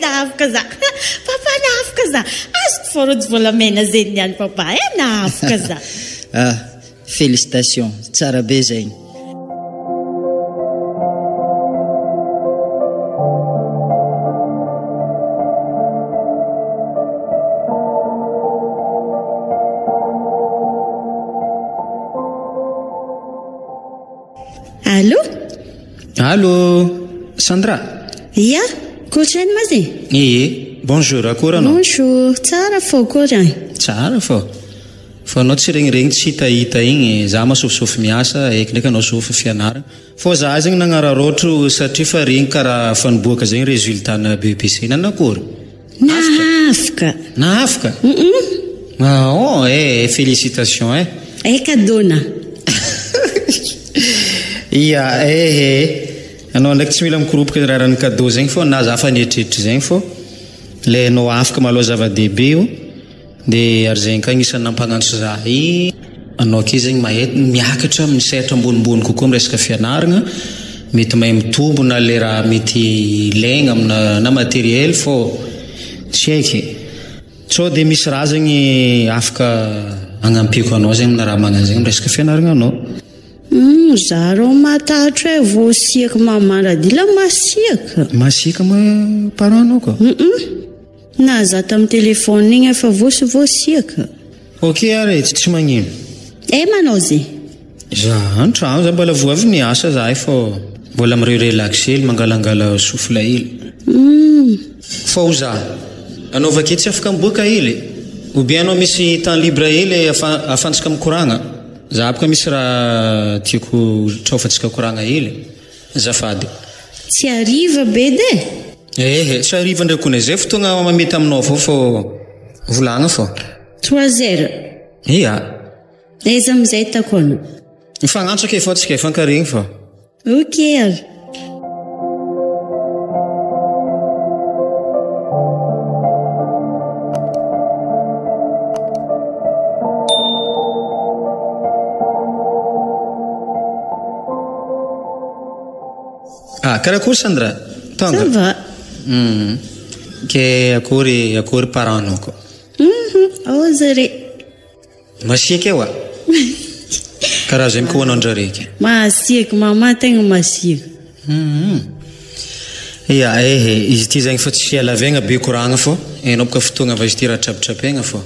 Nahafaka za. Papa nahafaka za. Azoko forody volamena zay niany papa nahafaka za. Félicitations. Tsara be zegny. Allô? Allô, Sandra? Ya, koatrany ma zay? Bonjour, akory anao? Bonjour, tsara fô kory any. Tsara fô. Fa anao tsy regniregny tsy hitahita igny, za masofosofy miasa, eky ndraiky anao sofy fianarana. Fô za zegny nagnararotro satria fa regny karaha fa niboaka zegny résultat na BPC nanakory. Nahafaka. Nahafaka? Félicitations kadona. Anao ndraiky tsy mila mikoropoka raha ny cadeau zegny fô na za fa nietritry zegny fô le anao afaka maloha zava-dehibe io dia ary zegny ka agnisan'ny nampagnantso za anao ake zegny miakatra amin'ny sehatra ambonimbony kokoa amin'ny resaka fianarana mety mahay mitombona le raha mety ilaigna amina matériel fô tsy haiky sao dia misy raha zegny afaka agnampiko anao zegny amina raha magnano zegny amin'ny resaka fianarana anao. Za rô matahatra hoe voasiaka mamaradila masiaka. Masiaka ma paranao koa? Na za tamin'ny telefona igny efa voasiaka. Ok are, tsy magnino. Manao zay? Za an-tragno za mbola vo avy niasa za fô mbola mirelaxe hely mangalangala souffle hely. Fô za anao vake tsy afaka miboaka hely ou bien anao misy temps libre hely afantsika mikoragna? Za abaka misy raha tiako traofatsika koragna hely zafady. Tsy ariva be de? Tsy ariva ndraiky kone zay fotoagna mamety aminao fô volagna fô 3 heures. Aiza amizay takona? Mifagnantso ake fô tsika fankaregny fô. Ok ary. Karakory Sandra? Tonga? Ça va. Ke akory paranao koa? Zare. Masiaka eo karaha zay miko hoanao ndrareky. Masiaka mama tegna masiaka. Izy ty zegny fa tsy alavegna be koragna fô anao boka fotoagna va izy ty raha trapitrapegna fô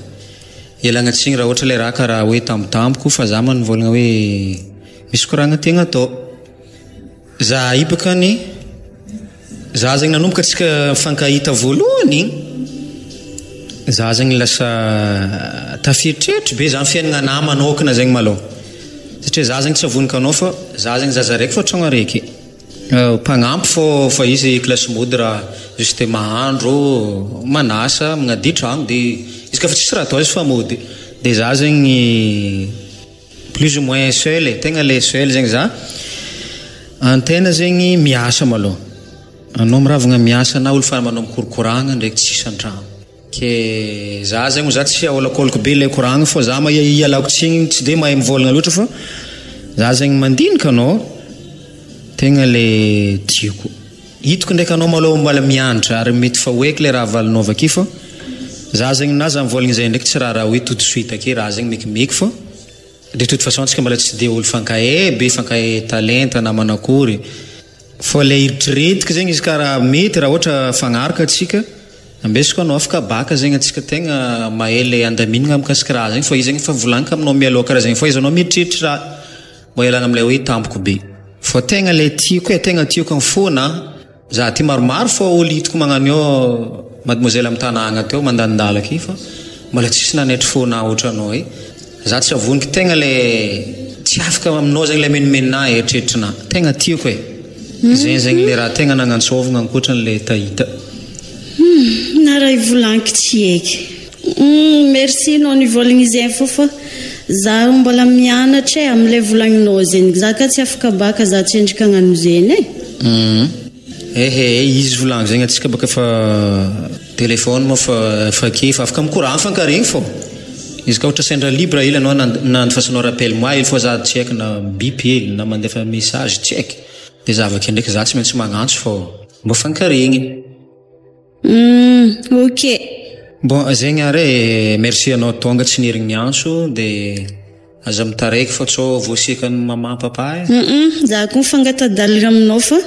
ialagna tsigny raha ohatra le raha karaha hoe tambotamboko fa za man volagna hoe misy koragna tegna atao. Za ibakany za zegny nanomboka tsika fankahita voalohany igny za zegny lasa tafiritreritra be za fiainagna na manokana zegny maloha satria za zegny tsy avonika anao fa za zegny zaza raiky fa tragno araiky mpagnampy fa izy classe mody raha juste mahandro manasa magnadia tragno dia izy ka fa tsisy raha atao izy fa mody dia za zegny plus ou moins seul tegna le seul zegny za Antena zegny miasa malo. Anao miravagna miasa na olo fa manao mikorokoragna ndraiky tsisy antragno. Ke za zegny za tsy aholakoloko be le koragna fa za ialako tsigny tsy de mahay mivolagna loatra fa za zegny mandinika anao tegna le tiako. Hitako ndraiky anao malo mbala mianatra ary mety fa oeky le raha valinao vaky fa za zegny na za mivolagna zay ndraiky tsy raha hoe tout de suite ake raha zegny mekimeky fa de toute façon tsika mbala tsy de olo fankahe be fankahe talenta na manakory fa le eritreretika zegny izy karaha mety raha ohatra fagnaraka atsika ambesiko anao afaka baka zegny atsika tegna mahay le andaminagna mikasika raha zegny fa izy zegny fa volagniko aminao mialoha karaha zegny fa izy anao mieritreritra raha mba ialagna am'ilay hoe tampoko be fa tegna le tiako e tegna tiako amin'ny fona za ty maromaro fa olo hitako magnano eo mademoiselle amin'ny tanàgna teo mandandala aky fa mbola tsisy nanetry fona ohatra anao za tsy avoniky tegna le tsy afaka aminao zegny le menomenina eritreritrinà tegna tiako zegny le raha tegna nagnantsovagna ankoatran'le tahita na raha ivolagniko tsy eky merci nao nivolagna izay fa za mbola mianatra am'le volagninao zegny za ka tsy afaka baka za tsy endrika hagnano zegny izy volagno zegny atsika baka fa telefôny moa fa ke fa afaka mikoragna fankaregny fô izy ka ohatra sendra libre ila anao nandifasanao rappel moi il faut za tsy aiky na bipy hely na mandefa message tsy aiky de za avake ndraiky za tsy maintsy magnantso fô mba fankaregny ok bon zegny are merci anao tonga tsy nirigny antso de aza mitaraiky fa tsô voasiaka ny mama papa za koa mifangatadalina aminao fa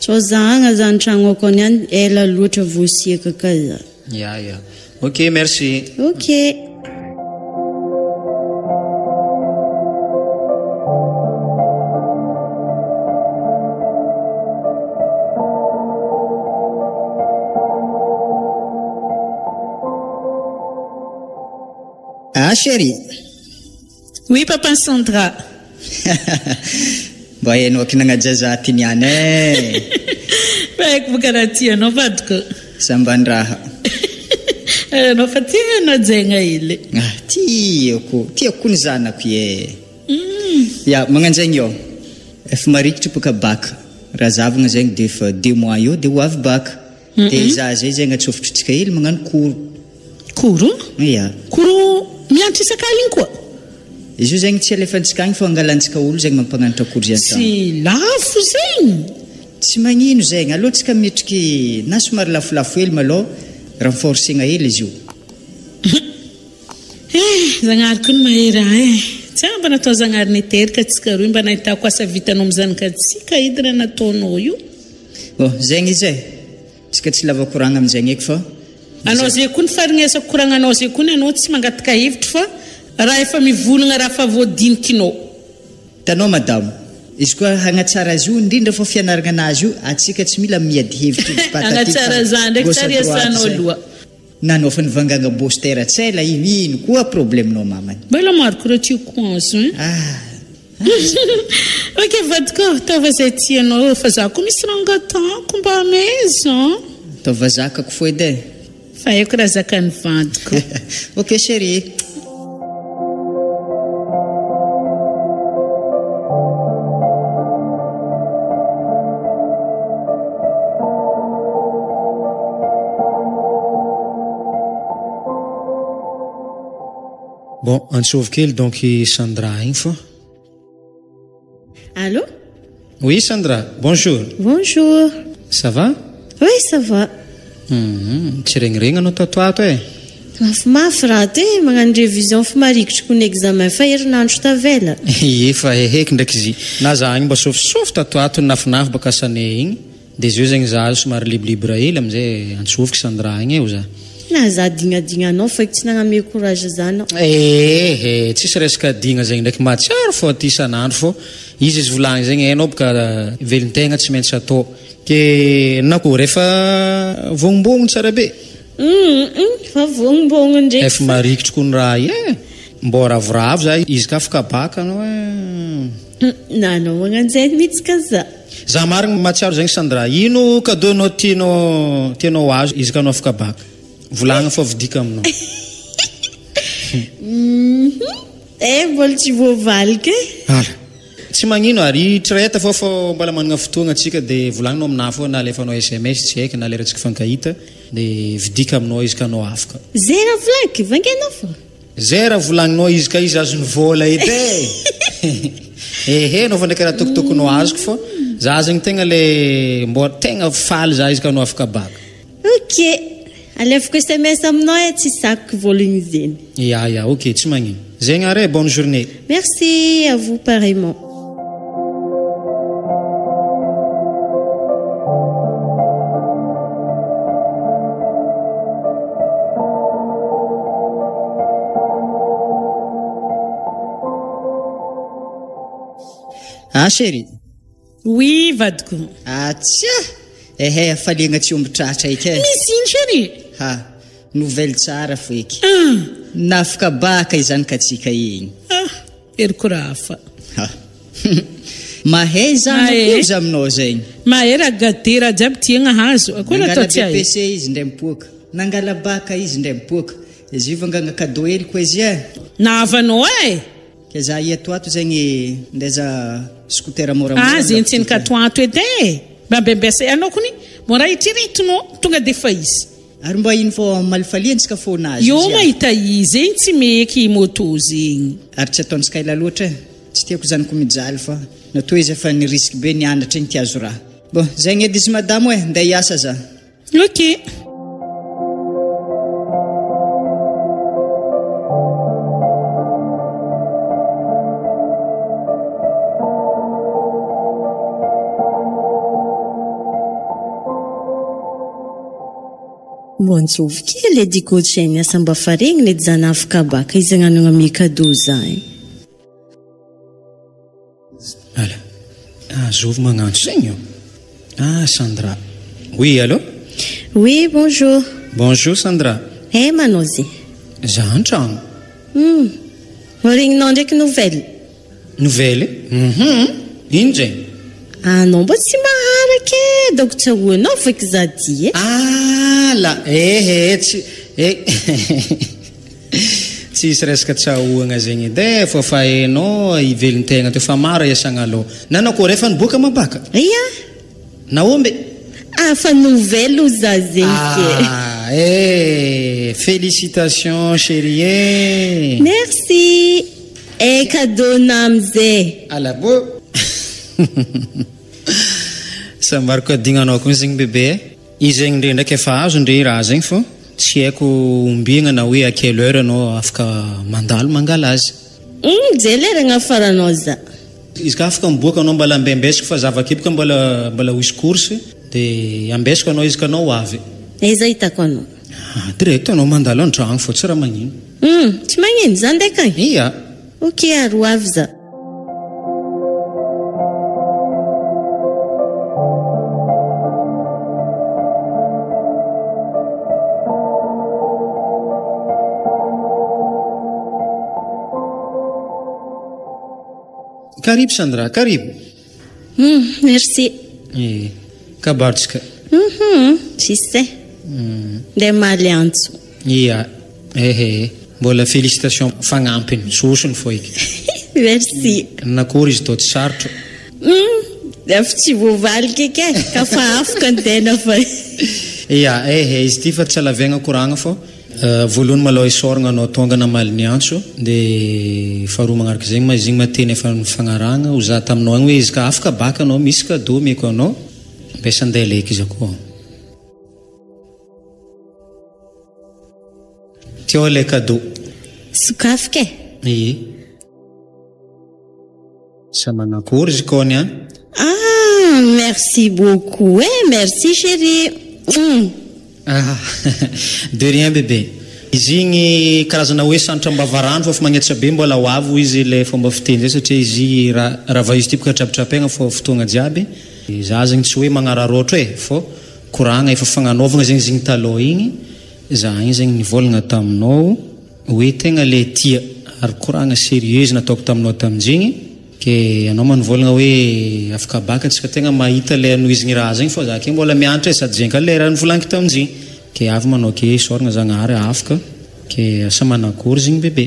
tsô zahagna za antragno ako niany ela loatra voasiaka ka za ya ok merci ok Chérie. Oui, papa Sandra. Mba hainao kinagnajaza ty niany Faiko bokaraha ty anao vadiko. Sambandraha. Anao fa tianao jaigna hely. Tiako ny zanako ya magnanjaigny eo. Efa marikitry boka baka. Raha zavagna zegny de fa 2 mois eo de ho avy baka. De za zay zegny atsofotry tsika hely magnano koro. Koro? Ya. Koro miantry isakaligny koa. Izy io zegny tsy alefantsika agny fa angalantsika olo zegny mampananatra koro zay tsy lafo zegny. Tsy magnino zegny aloha tsika metriky na somary lafolafo hely malô renforcegna hely izy io. Zagnariko ny mahera tsy mba natao zagnary niterika atsika roy mba nahitako asa vitanao mizanaka atsika edy raha nataonao io. Zegny izy tsika tsy lava koragna amin'izegny eky fa anao zay koa ny farignesako koragnanao zay koa ny anao tsy mangataka hevitra fa raha efa mivolagna raha fa voadinikinao. Tanao madamo izy koa hagnatsara azy io indrindra fa fianaragna anazy io atsika tsy mila miady hevitra hagnatsara za ndraiky tsara iasanao aloha nanao fa nivangagna bostera tsela ino koa problemenao mamany mbola mariko raha tio coince ok vadiko taova zay tianao fa za koa misy rangatako mba maison taova zakako foi edy fa haiko raha zakany vadiko. Ok chérie. Bon, antsovy kely donc Sandra igny fa. Allô? Oui Sandra, bonjour. Bonjour. Ça va? Oui, ça va. Tsy regniregny anao tatoato Mafimafy raha ty magnano révision fa marikitry koa ny examen fa herinandro tavela. Efa heheky ndraiky izy na za igny mba sofisofy tatoato nafinafy baka sanay igny de izy io zegny za somary libre hely amizay antsoviky Sandra igny eo za. Na za dignadigna fa tsy nagname courage zanao. Tsisy resaka digna zegny ndraiky matsiaro fô ty isanandro fô izy volagny zegny hainao baka velontegna tsy maintsy atao ke nako rehefa vognombogno tsara be. Fa vognombogno ndraiky efa marikitry koa ny raha mbô ravoravo za izy ka afaka baka anao nanao magnanjay mihitsy ka za marigny matsiaro zegny Sandra ino cadeaunao tianao azo izy ka anao afaka baka volagna fa vidika aminao. Mbola tsy voavalika tsy magnino ary traeta fa mbola manana fotoagna atsika dia volagninao aminahy foa na alefanao SMS tsy haika na lera tsika fankahita dia vidika aminao izy ka anao afaka. Zay raha volagniko vangenao fa. Zay raha volagninao izy ka izy azony vola edy ehe nao fa ndraiky raha tokotokonao azoko fa za zegny tegna le mbo tegna faly za izy ka anao afaka baka. Ok, alefako SMS aminao tsy sakiko voligny zeny. Ya, ok, tsy magnino. Zegny are, bonne journée. Merci à vous pareillement. Ah chérie. Oui, vadiko. Ah tsia. Faliagna tsy omby tratra eky. Misy ino chérie? Ha, nouvelle tsara feky. Nafaka baka izany ka tsika igny. Eriko rafa. Ha. Mahay zany koza aminao zegny. Mahay raha gade raha jiaby tiagna hazo. Akory atao tsy hay. Nangala PC izy ndray mipoaka. Nangala baka izy ndray mipoaka. Izy vangana cadeau heliko izy Navanao Ke za ieto ato zegny ndeza scooter mora. Zegny tseny katoato edy Mbembesa anao kony mora itiritinao tonga de fa izy. Ary mba ino fo malifaliantsika fonazy. Yo mahita izy zegny tsy meky moto zegny. Ary tsy ataontsika ela loatra tsy tiako zanako mijaly fa natao izy efa ny risque be ny anatra igny tiazo raha. Bon, zegny edy izy madamo ndeha hiasa za. Ok. Bonjour, kely edy coaching asa mba faregnina edy zana afaka baka izy agnanana mikado zay. Ala. Zovy magnantso zegny. Sandra. Oui, allô? Oui, bonjour. Bonjour Sandra. Manao zy? Za antragno. Regninao ndraiky nouvelle. Nouvelle? Ino zegny? Anao mba tsy maharaka donc tsy ahoanao feky za ty la tsisy resaka tsy ahoagna zegny edy fa fa hainao ivelon-tegna teo fa mara iasagna aloha nanao koa rehefa niboaka mabaka ia naomby fa nouvelle za zegny ke félicitations chérie merci cadeau namzay ala bo sambariko adignanao koa zegny bebe izy zegny ndre ndraiky efa azo ndre raha zegny fô tsy haiko ombiagna na hoe à quelle heure anao afaka mandalo mangala azy je leragna afaranao za izy ka afaka miboaka anao mbala ambembesiko fa zava-kibika mbala hoisy course dia ambesiko anao izy ka anao avy eza hitako anao direct anao mandalo an-tragno fô tsy raha magnino tsy magnino za ndraika ia ok aro avy za Karibu Sandra, karibu. Merci. Kabartska. Tsisy. Ndeha maly antso. Ia. Mbola félicitations fagnampiny, sosony fo iky. Merci. Nakory izy tô tsy sarotro. Efa tsy voavaliko eky ka fa afaka antena fa. Ia, izy ty fa tsy alaviagna koragna fô. Voalohany malao isoragna anao tonga namaly ny antso dia faharoa magnaraka zegny ma izy igny mateny efa nifagnaragna ho za taminao agny hoe izy ka afaka baka anao misy cadeau meko anao ambesa andeha leka izy akoa teo le cadeau sokafika sa manakory izy koa niany merci beaucoup merci chérie de rien bébé izy igny karazana hoe santram-bavarandro fa magnetsa be mbola ho avo izy le fomba fiteny zay satria izy raha va izy typoka trapitrapegna fô fotoagna jiaby za zegny tsy hoe magnararoatra fô koragna efa fagnanaovagna zegny zegny taloha igny za igny zegny nivolagna taminao hoe tegna le tia ary koragna sérieuse nataoko taminao tamin'izigny ke anao manivolagna hoe afaka baka antsika tegna mahita le anoizigny raha zegny fô za ke mbola mianatra sady zegny ka le raha nivolaniko tamin'izigny ke avy manao ke soragna zagnahary afaka ke asa manakory zegny bebe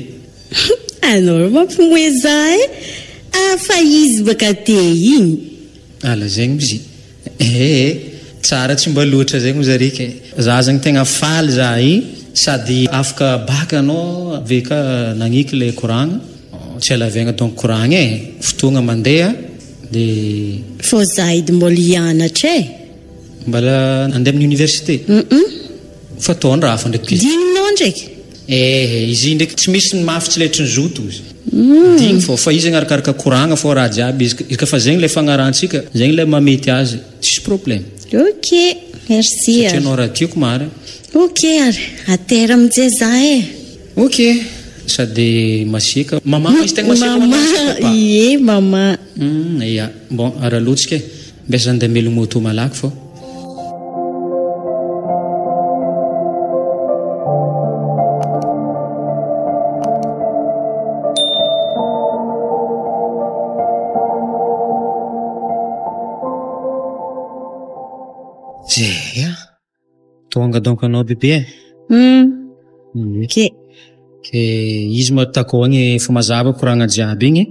anao mampimoe za Fa izy baka te igny. Ala zegny bizy. Tsara tsy mba loatra zegny mozarika. Za zegny tegna faly za sady afaka baka anao aveka nagniky le koragna. Tsy alavegna donc koragna fotoagna mandeha de Fô za edy mbola hianatra mbala andeha amin'ny université. Fataondraha fa ndraiky izy. Digninao ndraiky? Izy ndraiky tsy misy ny mafy tsy letry ny zoto izy. Digny fô fa izy arakaraka koragna fô raha jiaby izy ka fa zegny le fagnarantsika zegny le mamety azy tsisy problème. Ok, merci. Satria anao raha tiako mary. Ok ary atera amin'izay za Ok. Sady masiaka. Mama izy tegna masiaka mama. Ie, mama. Ya. Bon, aralotsika mbesa andeha melo moto malaky fô. Tonga donc anao bébé. Ok. Ke izy matako agny fa mazava koragna jiaby igny.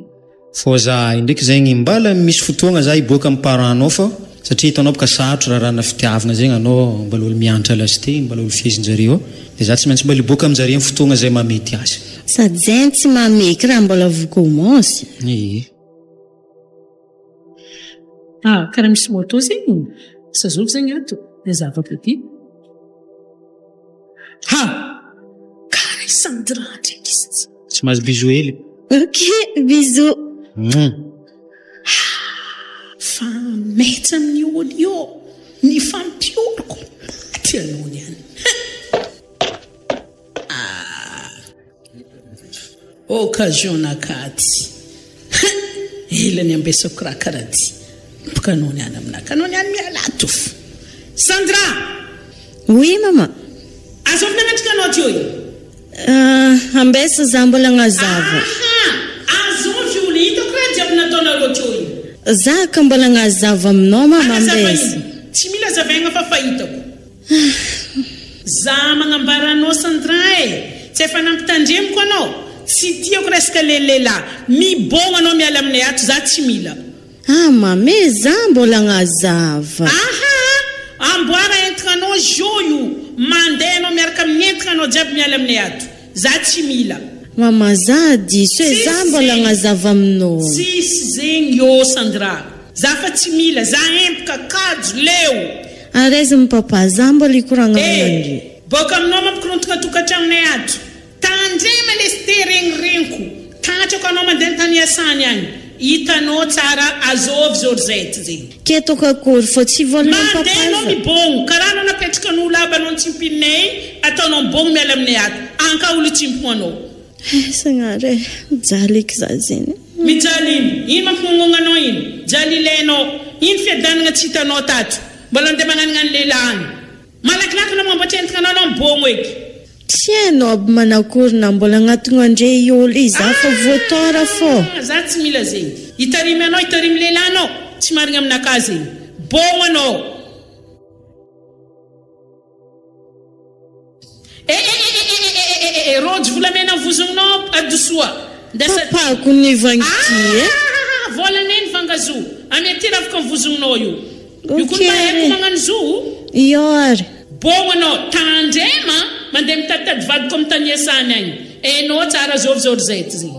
Fô za ndraiky zegny mbala misy fotoagna za iboaka amin'ny paranao fô satria hitanao boka sarotro rahana fitiavana zegny anao mbala olo mianatra lasité mbala olo fiezinjareo de za tsy maintsy mbala iboaka aminjareo amin'ny fotoagna zay mamety azy. Sady zegny tsy mameky raha mbola vokomansy. Karaha misy moto zegny. Sazovy zegny ato. Le zava-petit. Karaha Sandra ndraiky izy. Tsy mahazo bisou hely. Ok, bisous. Fa metsy amin'ny olo io ny fampioroko maty anao niany. Occasion nakaty. Elany ambesako raha karaha ty. Boka anao niany aminaka. Anao niany mialato. Sandra! Oui, maman. Azovy nanatrika anao tio io? Ambesa za mbola agnazava. Azovy olo hitako raha jiaby nataonareo tio io. Za ka mbola agnazava aminao mama ambesa. Tsy mila zavaigna fa fahitako. Za magnambara anao Sandra tsy efa nampitandremiko anao. Tsy tiako resaka lehilahy. Mibogna anao miala aminay ato za tsy mila. Mame za mbola agnazava. Amboara entitra anao jo io. Mandeha anao miaraka amin'ny entitra anao jiaby miala aminay ato. Za tsy mila. Mama za diso za mbola agnazava aminao. Sisy zegny yo Sandra. Za fa tsy mila. Za empaka kajo leo. Areza my papa za mbola ikoragna aminandre. Boka aminao mampikorontoka tokantranonay ato. Tandrema lesite regniregniko. Tatrako anao mandeha tany iasany agny. Hitanao tsara azovy zorzety zegny. Ketoko akory fô tsy volana papa. Mandeha anao mibogno. Karaha anao napetraka an'olo aby anao tsimpinay. Ataonao mibogno miala aminay ato. Anka olo tsimpo anao. Sagnare, jaliky za zegny. Mijaly ino? Ino mampimognogna anao ino? Jaly ilainao. Ino fiadanagna tsy hitanao tato? Mbola andeha magnanana ny lehilahy. Malakilaky anao mamboatra entitra anao mibogno eky. Tsy hainao aby manakory na mbola agnatogna andre olo izy za fa voatora fô. Za tsy mila zegny. Hitarimy anao, hitarimy lehilahy anao. Tsy marigna aminaka zegny. Bogno anao. Rojo volamena vozonao adosoa. Papako ny vangity volana eny vangazo. Amety ravaka ny vozonao io. Io koa maheko magnano zo. Io ary. Bogno anao tandrema mandeha mitatady vadiko amin'ny tany iasany agny. Enao tsara zorzety zegny.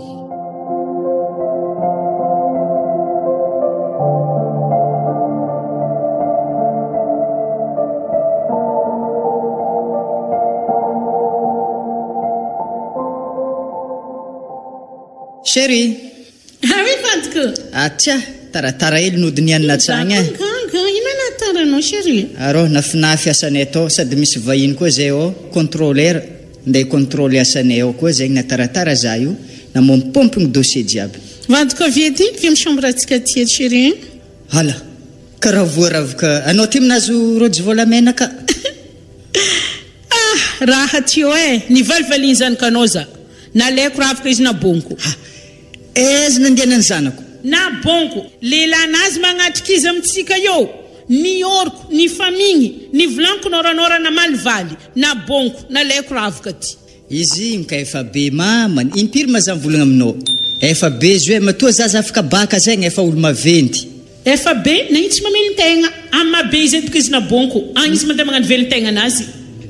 Chérie. Oui, vadiko. Atia, taratara hely nodiny anina tsagny e. Ino nataranao chérie? Arô nafinafy asanay atao sady misy vahiny koa zay ao contrôleur ndeha contrôle asanay ao koa zegny nataratara za io na mampompigny dossier jiaby. Vadiko viety via amin'ny chambre atsika ty chérie. Hala, karaha voaravaka anao ty minazo rojo volamena ka. Raha tio ny valivaliny zanaka anao za. Nalaiko ravaka izy na bonko. Eza nandianany zanako. Na bonko, lehilahy nazy magnatrika izy amintsika eo. Ny orko, ny famigny, ny volanko noranora na malivaly, na bonko, nalaiko ravaka ty. Izy mika efa be mamany, impiry mazany volagna aminao. Efa be izy hoe matoa zaza afaka baka zegny efa olo maventy. Efa be na tsy mamely-tegna amin'ny mabe izy ediko izy nabonko agny izy mandeha magnano velon-tegna anazy.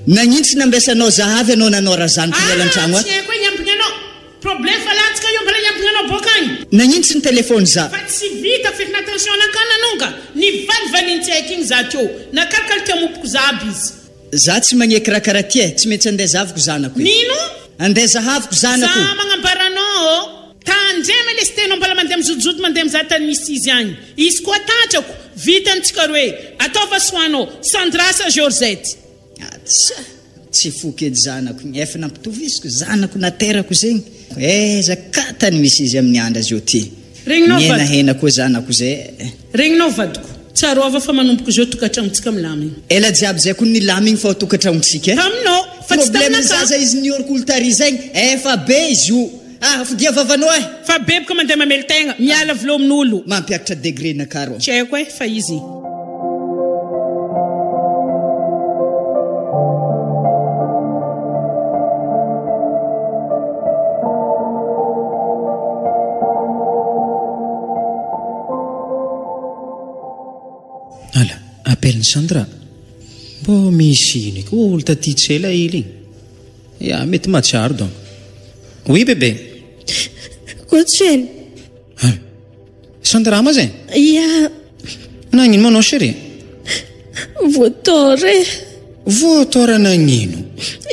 Nagnitsy nambesanao zahavy anao nanao razany koa an-tragno tsy haiko hoe niampigna anao. Problème fa latsika io mbara niampigna anao boka agny. Nagnitsy ny téléphone za. Fa tsy vita fekina attention nakana nonga. Ny valivalintsy haiko igny za teo. Nakalikaly mompoko zaby izy. Za tsy magneky raha karaha ty tsy maintsy andeha zahaviko zanako. Nino? Andeha zahaviko zanako. Za magnambaranao tandrema le stenao mbala mandeha mizotozoto mandeha mizaha tany misy izy agny. Izy koa tatrako vitantsika roe ataova soanao Sandrasa Georgette. Tsy foky edy zanako efa nampitovisiko zanako naterako zegny zakatany misy izy amin'ny andra zio ty. Regninao hena koa zanako zay. Regninao vadiko tsaroava fa manomboko zao tokantragnontsika milamigny. Ela jiaby zay koa nilamigny fa tokantragnontsika. Taminao fa tsy problème zaza izy nioroko olo tary zegny efa be izy io. Fodia vavanao fa beboka mandeha mamely tegna miala vilo amin'olo mampiakatra degré nakaro. Tsy haiko fa izy. Ala, appelle Sandra. Mbô misy iny ko olo taty tsela ily igny. Ya, mety matsiaro donc. Oui bébé. Kotseny. Sandra ma zay? Ya. Nagnino manao chéri? Voatore. Voatore nagnino?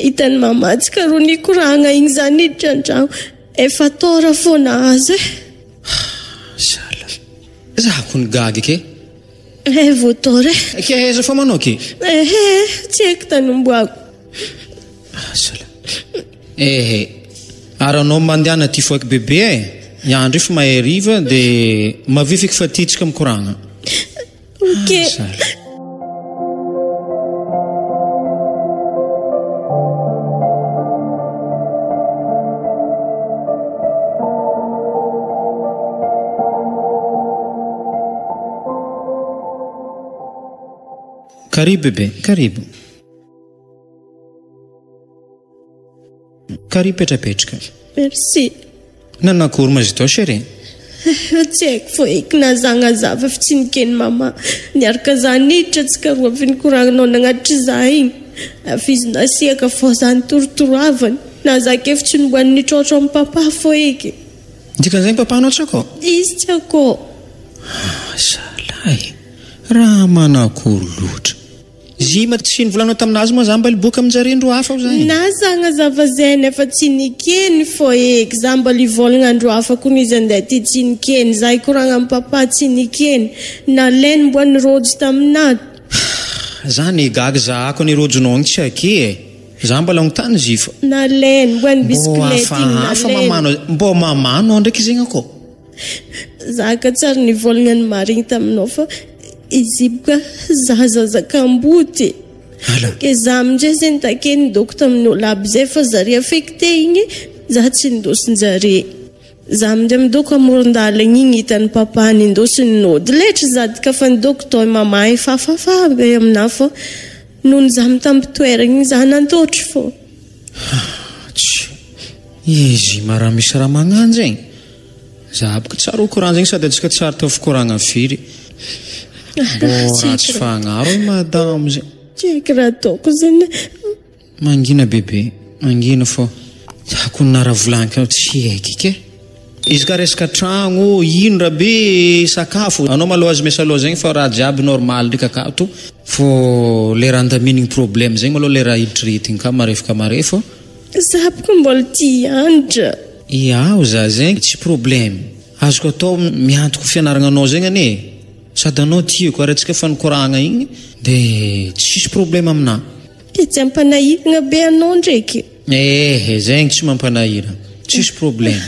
Hitany mamatsika ro nikoragna igny zany hiditra an-dragno. Efa tora foana azy. Sala. Zaho ko nigagy ke? Voatore. Ke aiza fa manao ke? Tsy haiko tanomboako. Sala. Aranao mandehana ty foiky bébé Andro efa maheriva dia mavifiky fa titsika mikoragna. Ok. Karibu bébé, karibu. Karibu petrapetraka. Merci. Nanakory ma izy tao chéri? Tsy haiko fo eky nazanazava fa tsy nikeny mama niaraka zany hiditra tsika roa avy nikoragninao nagnatitra za igny afa izy nasiaka fo zany torotoroavany na zakefo tsy nomboany nitrotro amin'ny papa fo eky. Dikan'izay papanao tsy akao? Izy tsy akao. Salay, raha manakory loatra. Zima tsy nivolanao taminazy moa za mba liboka aminjare andro hafa ao zany. Na zagnazava zay nefa tsy nikeny fo eky za mba livolagna andro hafa koa izy andeha ty tsy nikeny za ikoragna amin'ny papa tsy nikeny na leny mbo nirojo taminaty. Za nigagy za ako nirojonao igny tsy ake za mbala notany zifa. Na leny mbo ny bisikilety igny na leny. Mbo mamano ndraiky zegny ako. Za ka tsara nivolagna ny marigny taminao fa izy boka zazazakamboty. Ke za amin'izay zay nitakeny dokta amin'olo aby zay fa zare affecté igny za tsy ndosin-jare. Za amin'izay midoko amoron-dalagna igny hitan'ny papa nindosin'ny nody letra za tika fa ny dokta mama fafafa amina fo noho ny za mitampitoeragna igny za nantotry fo. Izy mara misy raha magnano zegny. Za boka tsara okoragna zegny sady atsika tsara tao fikoragna firy. Ratsy fagnaro madamo zay. Tsy haiko raha ataoko zany. Mangina bébé, mangina fo. Ako nara volaniko tsy haiko ke. Izy ka resaka tragno, ino rabe sakafo. Anao maloha azy mesaloha zegny fa raha jiaby normal ndraika akato. Fo le raha andaminigny problème zegny maloha le raha hidritigny ka marefaka marefo. Zapoko mbola tia andra. Iaho za zegny tsy problème. Azoko atao miantoko fianaragna anao zegny ane. Sady anao tiako aratsika fa nikoragna igny dia tsisy problème amina. Ke tsy ampanahiragna be anao ndraiky. Zegny tsy mampanahira. Tsisy problème.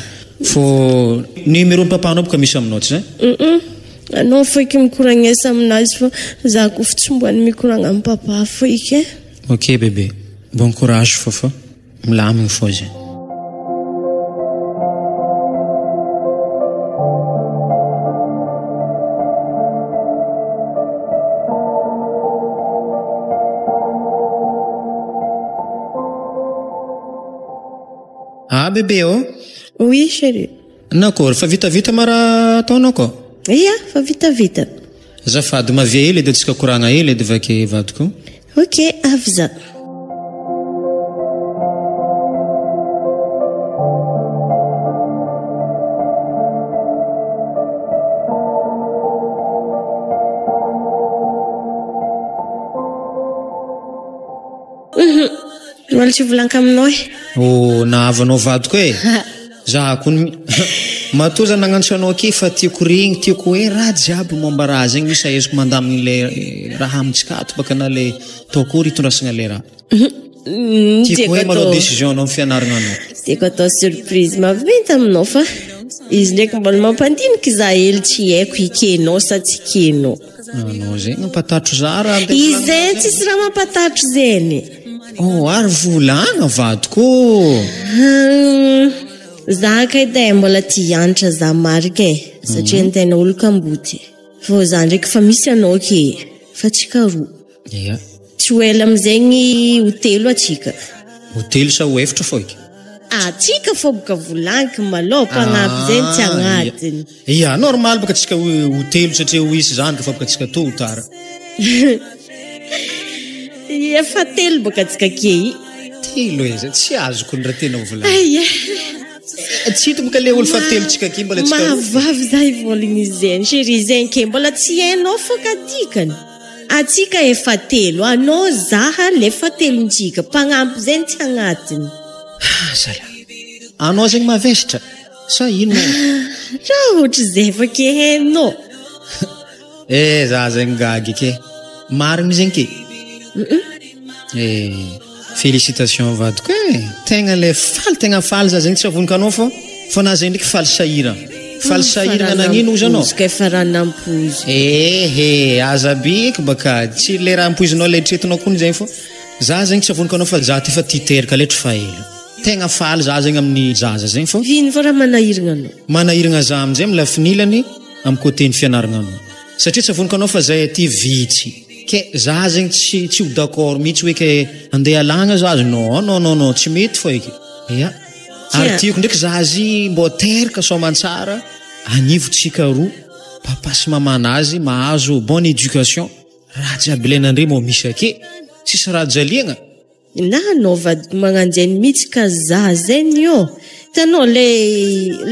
Fô numéro papanao boka misy aminao tsy zay? Anao foiky mikoragnesy aminazy fa za kofa tsy mboany mikoragna amin'ny papa foiky. Ok bébé, bon courage fofa. Milamigny fô zay. Ah bébé oh? Oui chérie. Nakory fa vitavita mara ataonao ko? Ia, fa vitavita. Zafady mavia ely dia tsika koragna ely dia vake vadiko. Ok, avy za. Mbola tsy volanka aminao e. Oh, nahavanao vadiko e. Za kony matoza nagnantso anao aky fa tiako regny tiako hoe raha jiaby momba raha zegny misy aeziko mandamin'le raha amitsikato baka na le taokory hitondrasana le raha. Tiako hoe manao décision anao amin'ny fianarana anao. Tiako atao surprise maventy aminao fa izy ndraiky mbola mampandinika za hely tsy haiko ikenao sa tsy ikenao. Anao zegny mampatatro za raha. Izay tsisy raha mampatatro zeny. Oh, ary volagna vadiko. Za kay mbola tia antra za marika e. Satria antena olo kamboty. Fô za ndraiky fa misy anao ke. Fa tsika roa. Ia. Tsy ho ela amizegny hotelo atsika. Hotelo sa ho efitra foiky? Atsika fô boka volaniko malao mpagnampy zegny tsy agnatiny. Ia, normal baka tsika hotelo satria ho isy zany ka fa baka tsika to ho tara. Efa telo baka tsika key. Telo eza, tsy azoko ny raha tena ho volagna. Tsy hito boka le olo fa telo tsika ky mbola tsika. Mahavavy za ivolagna izeny, chéri zegny ke mbola tsy hainao fô kadikany. Atsika efa telo, anao zaha le efa telontsika, mpagnampy zegny tsy agnatiny. Zala. Anao zegny mavesitra. Sa ino? Raha ohatra zay fa ke hainao. Za zegny gagy ke. Marigny zegny ke. Félicitations vadiko e. Tegna le tegna faly za zegny tsy avonika anao fa na zegny ndraiky faly sahira. Faly sahira nagnino ozy anao? Ka efa raha nampoizy. Azabiko baka tsy le raha ampoizinao le tretinao kony zegny fô za zegny tsy avonika anao fa za ty fa titeraka letry fa ela. Tegna faly za zegny amin'ny zaza zegny fô. Vino fa raha manahiragna anao. Manahiragna za amin'izay amin'ny lafinilany amin'ny côté-ny fianaragna anao. Satria tsy avonika anao fa zay aty vitsy. Ke za zegny tsy ho d'accord mihitsy hoe ke andeha alagna za non tsy mety fo eky. Ia. Ary tiako ndraiky za azy mbo teraka soamantsara anivotsika roa papa sy mamanazy mahazo bonne éducation raha jiaby ilainandre mo misy ake tsisy raha jaliagna. Na anao vadiko magnanjeny mihitsy ka za zegny io. Hitanao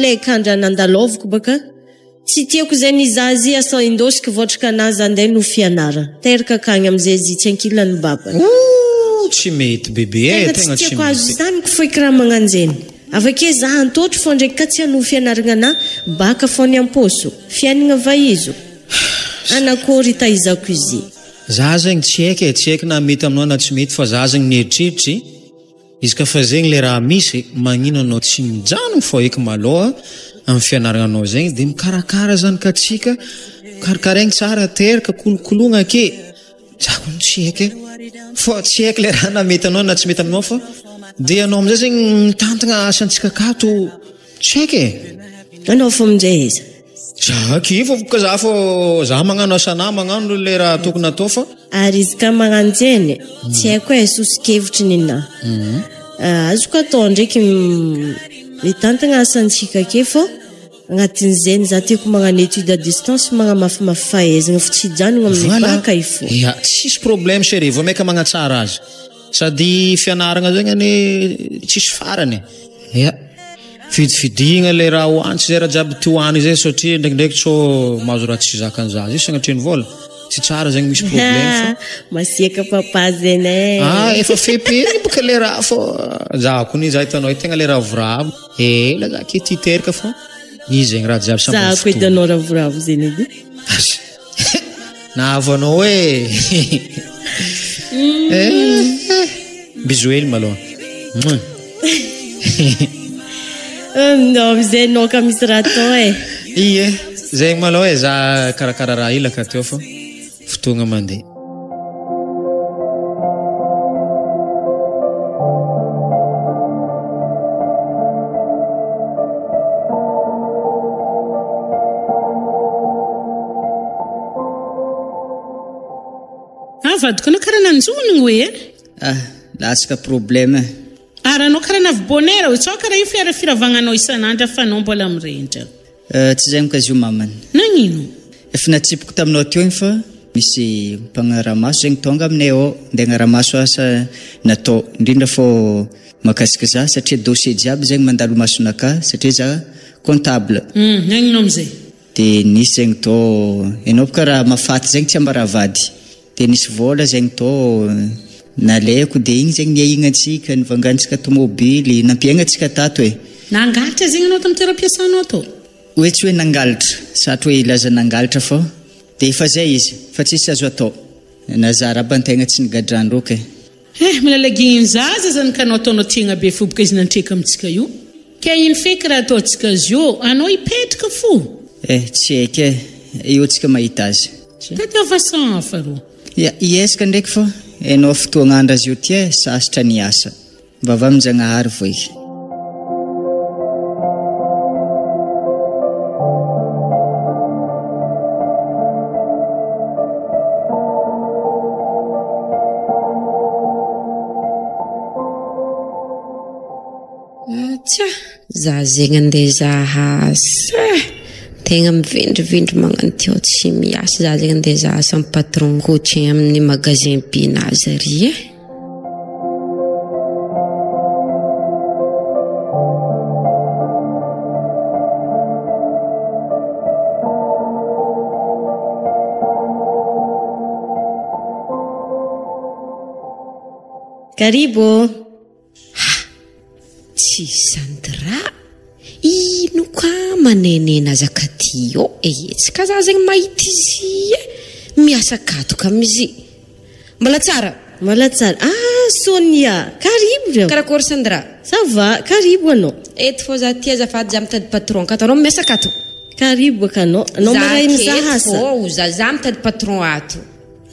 le kandra nandaloviko baka. Tsy tiako zegny izazy asa indosiko votraka anazy andeha no fianara. Teraka akagny amizay izy tsy ankilany baba. Tsy mety bebe tegna tsy tiako azo zany ko foiky raha magnanjeny. Avake za antotro fô ndraiky ka tsy ano fianaragna na baka fô ny amposo. Fianagna vaizo. Anakory taizako izy. Za zegny tsy haiko na mety aminao na tsy mety fa za zegny nieritreritry izy ka fa zegny le raha misy magnino anao tsy mijano fô eky maloha amin'ny fianaragna anao zegny dia mikarakara zany ka tsika karakaraigny tsara teraka kolokologna ke zako tsy haiko fô tsy haiko le raha na mety anao na tsy mety aminao fa dia anao amizay zegny mitantagna asantsika kato tsy haiko anao fô aminjay izy Zaki fô boka za fô za magnano asana magnano le raha tokony atao fa ary izy ka magnanjeny tsy haiko hoe sosikevitry ninahy azoko atao ndraiky mitantagna asantsika ke fô agnatin'izany za tiako magnano étude à distance magnamafimafy fahaizana fa tsy hijanona amin'ny baka ifo. Ia, tsisy problème chérie, vao maika magnatsara azy. Sady fianaragna zegny ane tsisy farany. Ia. Fidifidigna le raha hoantsy zay raha jiaby ty hoany zay satria ndraikindraiky tsô mahazo raha tsy zakan'zazy io sagnatreny vola. Tsy tsara zegny misy problème fa. Masiaka papa zeny e. Efa fepeny boka le raha fô za kony za hitanao tegna le raha voravo. La za ke ty teraka fô. Izy zegny raha jiaby samy fotoana. Za ko hitanao raha voravo zeny edy. Nahavanao e. Bisous hely malôha. No, amizay nao ka misy raha atao e. Ie, zegny malôha e za karakara raha ilaka teo fô fotoagna mandeha. Vadiko na karaha nanjonigny hoe latsaka problème Ary anao karaha navy-bonera sao karaha io fiara firavagnanao isan'andro fa anao mbola mirendra. Tsy zay mokazio mamana. Nagnino? Efa natsipiko taminao teo igny fa misy mpanaramaso zegny tonga aminay ao, ndeha agnaramaso asa natao indrindra fô makasika za satria dossier jiaby zegny mandalo masonaka satria za comptable. Nagnino amizay? De nisy zegny to enao karaha mafaty zegny tsy ambaravady. De nisy vola zegny to nalaiko de igny zegny niaignatsika nivangantsika tomobily nampiaignatsika tato e. Nangalatra zegny anao tamin'ny toeram-piasanao to? Hoe tsy hoe nangalatra, satria hoe ilaza nangalatra fô de efa zay izy, fa tsisy azo atao. Nazara bantegna tsy nigadrano roka e. Milalaginy zaza zany ka anao ataonao tiagna be fo boka izy nantreka amintsika io. Ka ino feky raha ataontsika azy io, anao ipetraka fo. Tsy haika e, io tsika mahita azy. Tadiava safa ro. Iesaka ndraiky fô, enao fotoagn'andro azy io tia sasatra ny asa. Vava amin'Jagnahary vo iky. Za zegny andeha zahasa tegna mivendrivendry magnano teo tsy miasa za zegny andeha zahasa amin'ny patron coaching amin'ny magasin Binazerie Karibu. Tsy Sandra, ino ka manenena zakatio tsy ka za zegny mahita izy miasa katoka amizy. Mbola tsara? Mbola tsara. Sonia, karibu reo. Karakory Sandra? Ça va, karibu anao. Eto fô za tia azafady za mitady patron ka atanao miasa kato. Karibu boka anao. Anao maray mizaha asa. Za mitady patron ato.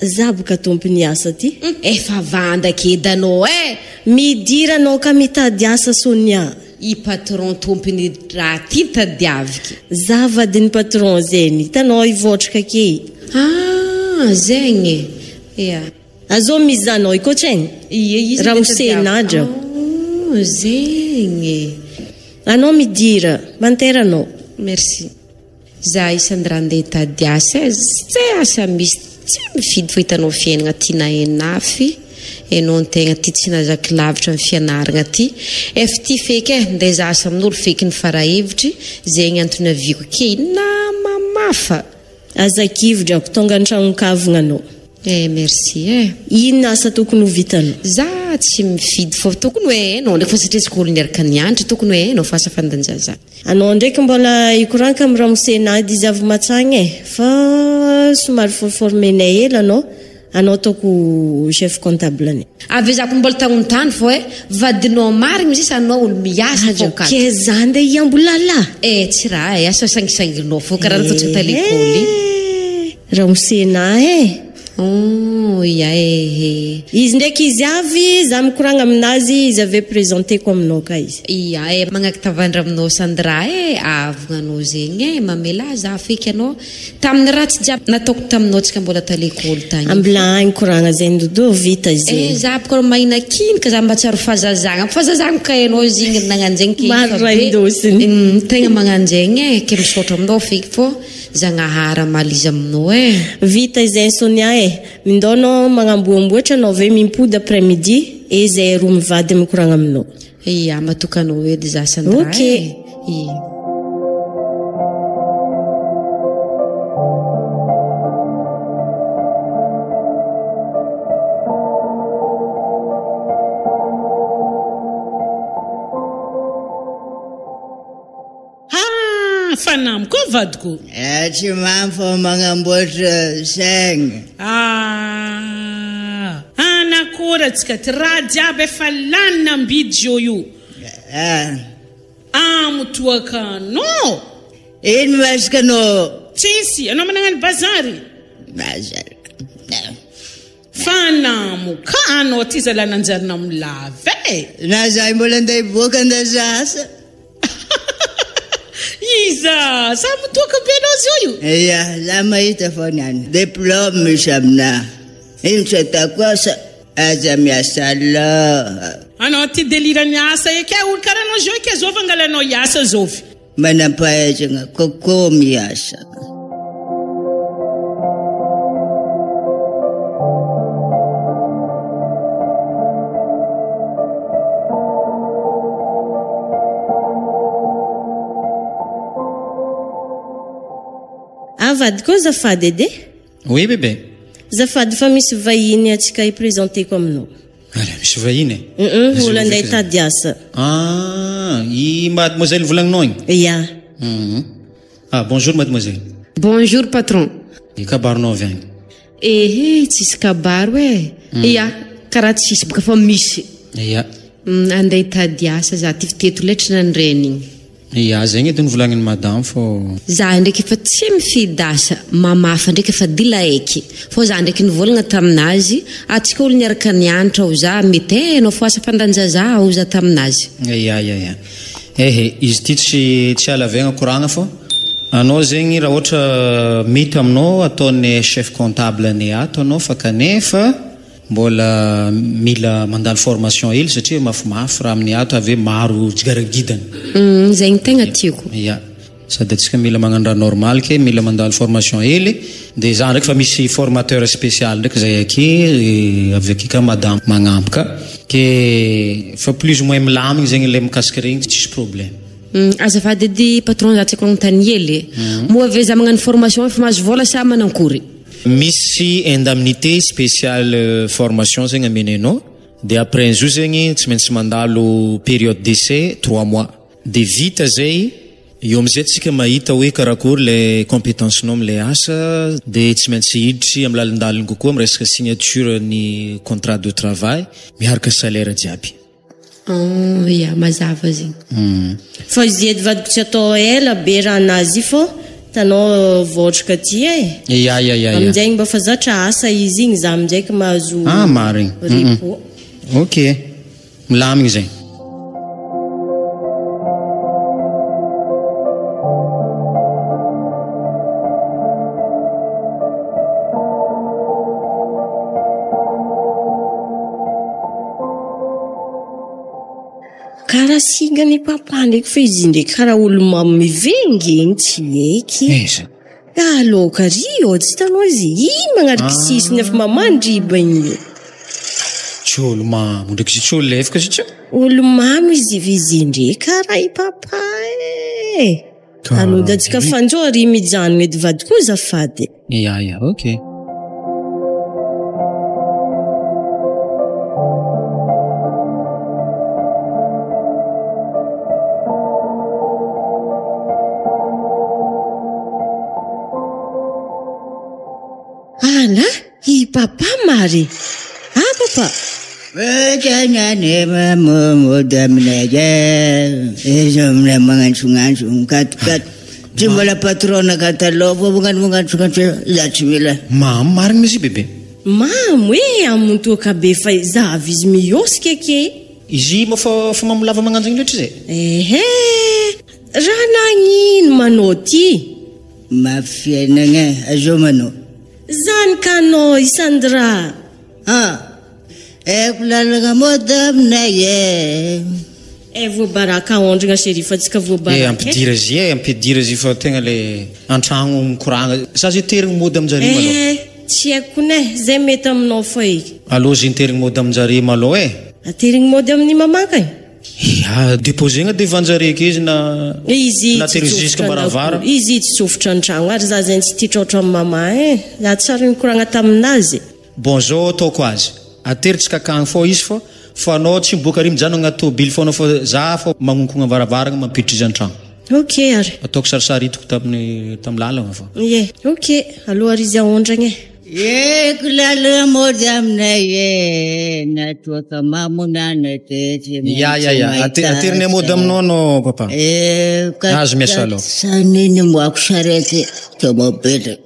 Za boka tompony asa ty. Efa vandak edanao Midira anao ka mitady asa Sonia. I patron tompony raha ty tadiaviky. Za vadiny patron zegny. Hitanao ivotraka ke. Zegny. Azo mizanao ikoatregny. Izy raha mosenadra. Zegny. Anao midira, manteranao. Merci. Za Sandra andeha tady asa, zay asa misy tsy mifidy fo hitanao fiainana tiana enafy. Enao antegna ty tsy nazaky lavitra amin'ny fianaragna ty. Efa ty feky ndeha zasa amin'olo feky ny farahevitry zegny antony aviko ke na mamafa. Azakividrako tonga an-tragnon-kavina anao. Merci Ino asa tokony ho vitanao? Za tsy mifidy fô tokony hoe hainao ndraiky fa satria tsy niaraka nianatra tokony hoe hainao fa asa fandanjaza. Anao ndraiky mbola ikoranka amin'ny ramosenady izy avy matsagny fa somary forformenay ela anao ataoko chef comptable any. Avezako mbola tagnontany fô vadinao marigny izy anao olo miasa fôkato. Ke zande iambolala. Tsy raha asa sangisanginao fô karaha ataontsika ta l'école. Ramosena izy ndraiky izy avy za mikoragna aminazy izy ave présenteko aminao ka izy. Magnaky tavandra aminao Sandra avonanao zegny mamela za feky anao tamin'ny raha tsy jiaby nataoko taminao tsika mbola ta l'école tagny. Amblaagny koragna zegny dodo vita zegny. Za boko mahina kiny ka za mba tsaro fazazagna ka hainao zegny nagnano zegny marraindosiny. Tegna magnano zegny ke misaotra aminao feky fô Zagnahary maliza aminao Vita izay Sonia mindonao magnamboamboatra anao ve mimpody après-midi zay roa mivady mikoragna aminao. Matokanao edy za Sandra. Okay. Fanam ko vadiko. Tsy mamy fa magnamboatra saigny. Anakora tsika ty raha jiaby efa lanina ambidy io. Motoaka anao. Ino masaka anao? Tsisy, anao managnano bazary. Bazary. Fanamo ka anao ty zalana anjarina milave. Na zahay mbola andeha hiboaka andazasa. Iza, sa motoaka be anao zio io? Za mahita foana any. Diplôme misy amina. Ino tsy ataoko asa. aza miasa la. Anao ty delirany asa eky olo karaha anao zao eky zao vangalanao iasa zovy. Manam-pahaizana kokoa miasa. Vady koa zafady edy. Oui bébé. Zafady fa misy vahiny atsika iprésenteko aminao. Ala misy vahiny. Olo andeha hitady asa. I mademoiselle volagninao igny. Ya. Bonjour mademoiselle. Bonjour patron. I kabaronao avy agny. Tsisy kabaro e. Ia, karaha tsisy boka fa misy. Ia. Andeha hitady asa za ty fiteto letrana ny reny igny. Ia, zegny edy novolagnin'ny madame fô. Za ndraiky efa tsy mifidy asa, mamafa ndraiky efa dila eky. Fô za ndraiky nivolagna taminazy, atsika olo niaraka nianatra ho za mety anao fo asa fandanjaza ho za taminazy. Ia. Izy ty tsy alavegna koragna fô. Anao zegny raha ohatra mety aminao ataon'ny chef comptable ny ato anao fa kanefa mbola mila mandalo formation hely satria mafimafy raha amin'ny ato avy maro tsigaragidany. Zegny tegna tiako. Ia. Sady atsika mila magnano raha normal ke mila mandalo formation hely dia za ndraiky fa misy formateur spécial ndraiky zay aky avy aky ka madame magnampika ke fa plus ou moins milamigny zegny ilay mikasika regny tsisy problème. Azafady edy patron za tsy akognotany hely. Moa ave za magnano formation fa mahazo vola sa manankory. Misy indemnité spéciale formation zegny amenenao dia après izo zegny tsy maintsy mandalo période d'essai 3 mois dia vita zay eo amizay tsika mahita hoe karakory le compétencenao am'le asa dia tsy maintsy hiditry amin'ny lalindaliny kokoa amin'ny resaka signature ny contrat de travail miaraka salaire jiaby. Ia, mazava zegny. Fa izy edy vadiko tsy atao ela be raha anazy fô tanao votraka ty e. Ia. Amin'izay mba fa zatra asa izy igny za amin'izay mahazo marigny. repos. Ok. Milamigny zay. Karaha singa ny papa ndraiky fa izy ndraiky karaha olo mivengy tsy eky. Aloka rio tsy tanao izy ino magnariky sisiny efa mamandriba igny. Tsy olo mamo ndraiky sy tsy olo lefaka satria olo mamo izy ndraiky karaha i papa e. Aloha da tsika fanjo ary mijanona edy vady koa zafady. Ia, ok. Ala, i papa mari. Papa. Jangan mode aminay izy aminay magnantsognantso mikatokato tsy mbola patrona kataloha fo magnantsognantso za tsy mila. Mamo marigny izy bebe. Mamo amontoaka be fa zavy izy miosika ke. Izy fa mamolava magnanjo igny loatra zay. Raha nagnino manao ty? Mafiainagna azo manao. Zany kanao Isandra. Kulalanga moda aminay voabaraka ondragna chéri fa tsika voabaraka. Ampidira zy fa tegna le antragno mikoragna sa zay terigny mody aminjare malô. Tsy haiko ne zay mety aminao fa eky. Alô zay terigny mody aminjare malô terigny mody amin'ny mamaka igny. Déposegna devanjare ke izy na terigny jusque maravara. Izy tsofitra antragno ary za zay tsy titrotra amin'ny mama za tsara mikoragna taminazy. Bon zao ataoko azy ateritsika akagny fô izy fa anao tsy miboaka ary mijano agnaty tôbily fô anao fa za fô magnonkogna varavaragna mampiditra izy an-tragno. Ok ary. Ataoko sarisary hitako tamin'ny lalagna fa. Ok aloha ary izy aondragna kulalanga mody aminay natoaka mamonana tetsy. Ateriny mody aminao anao papa. Azo miasa aloha. Saniny moako sarety tomobily.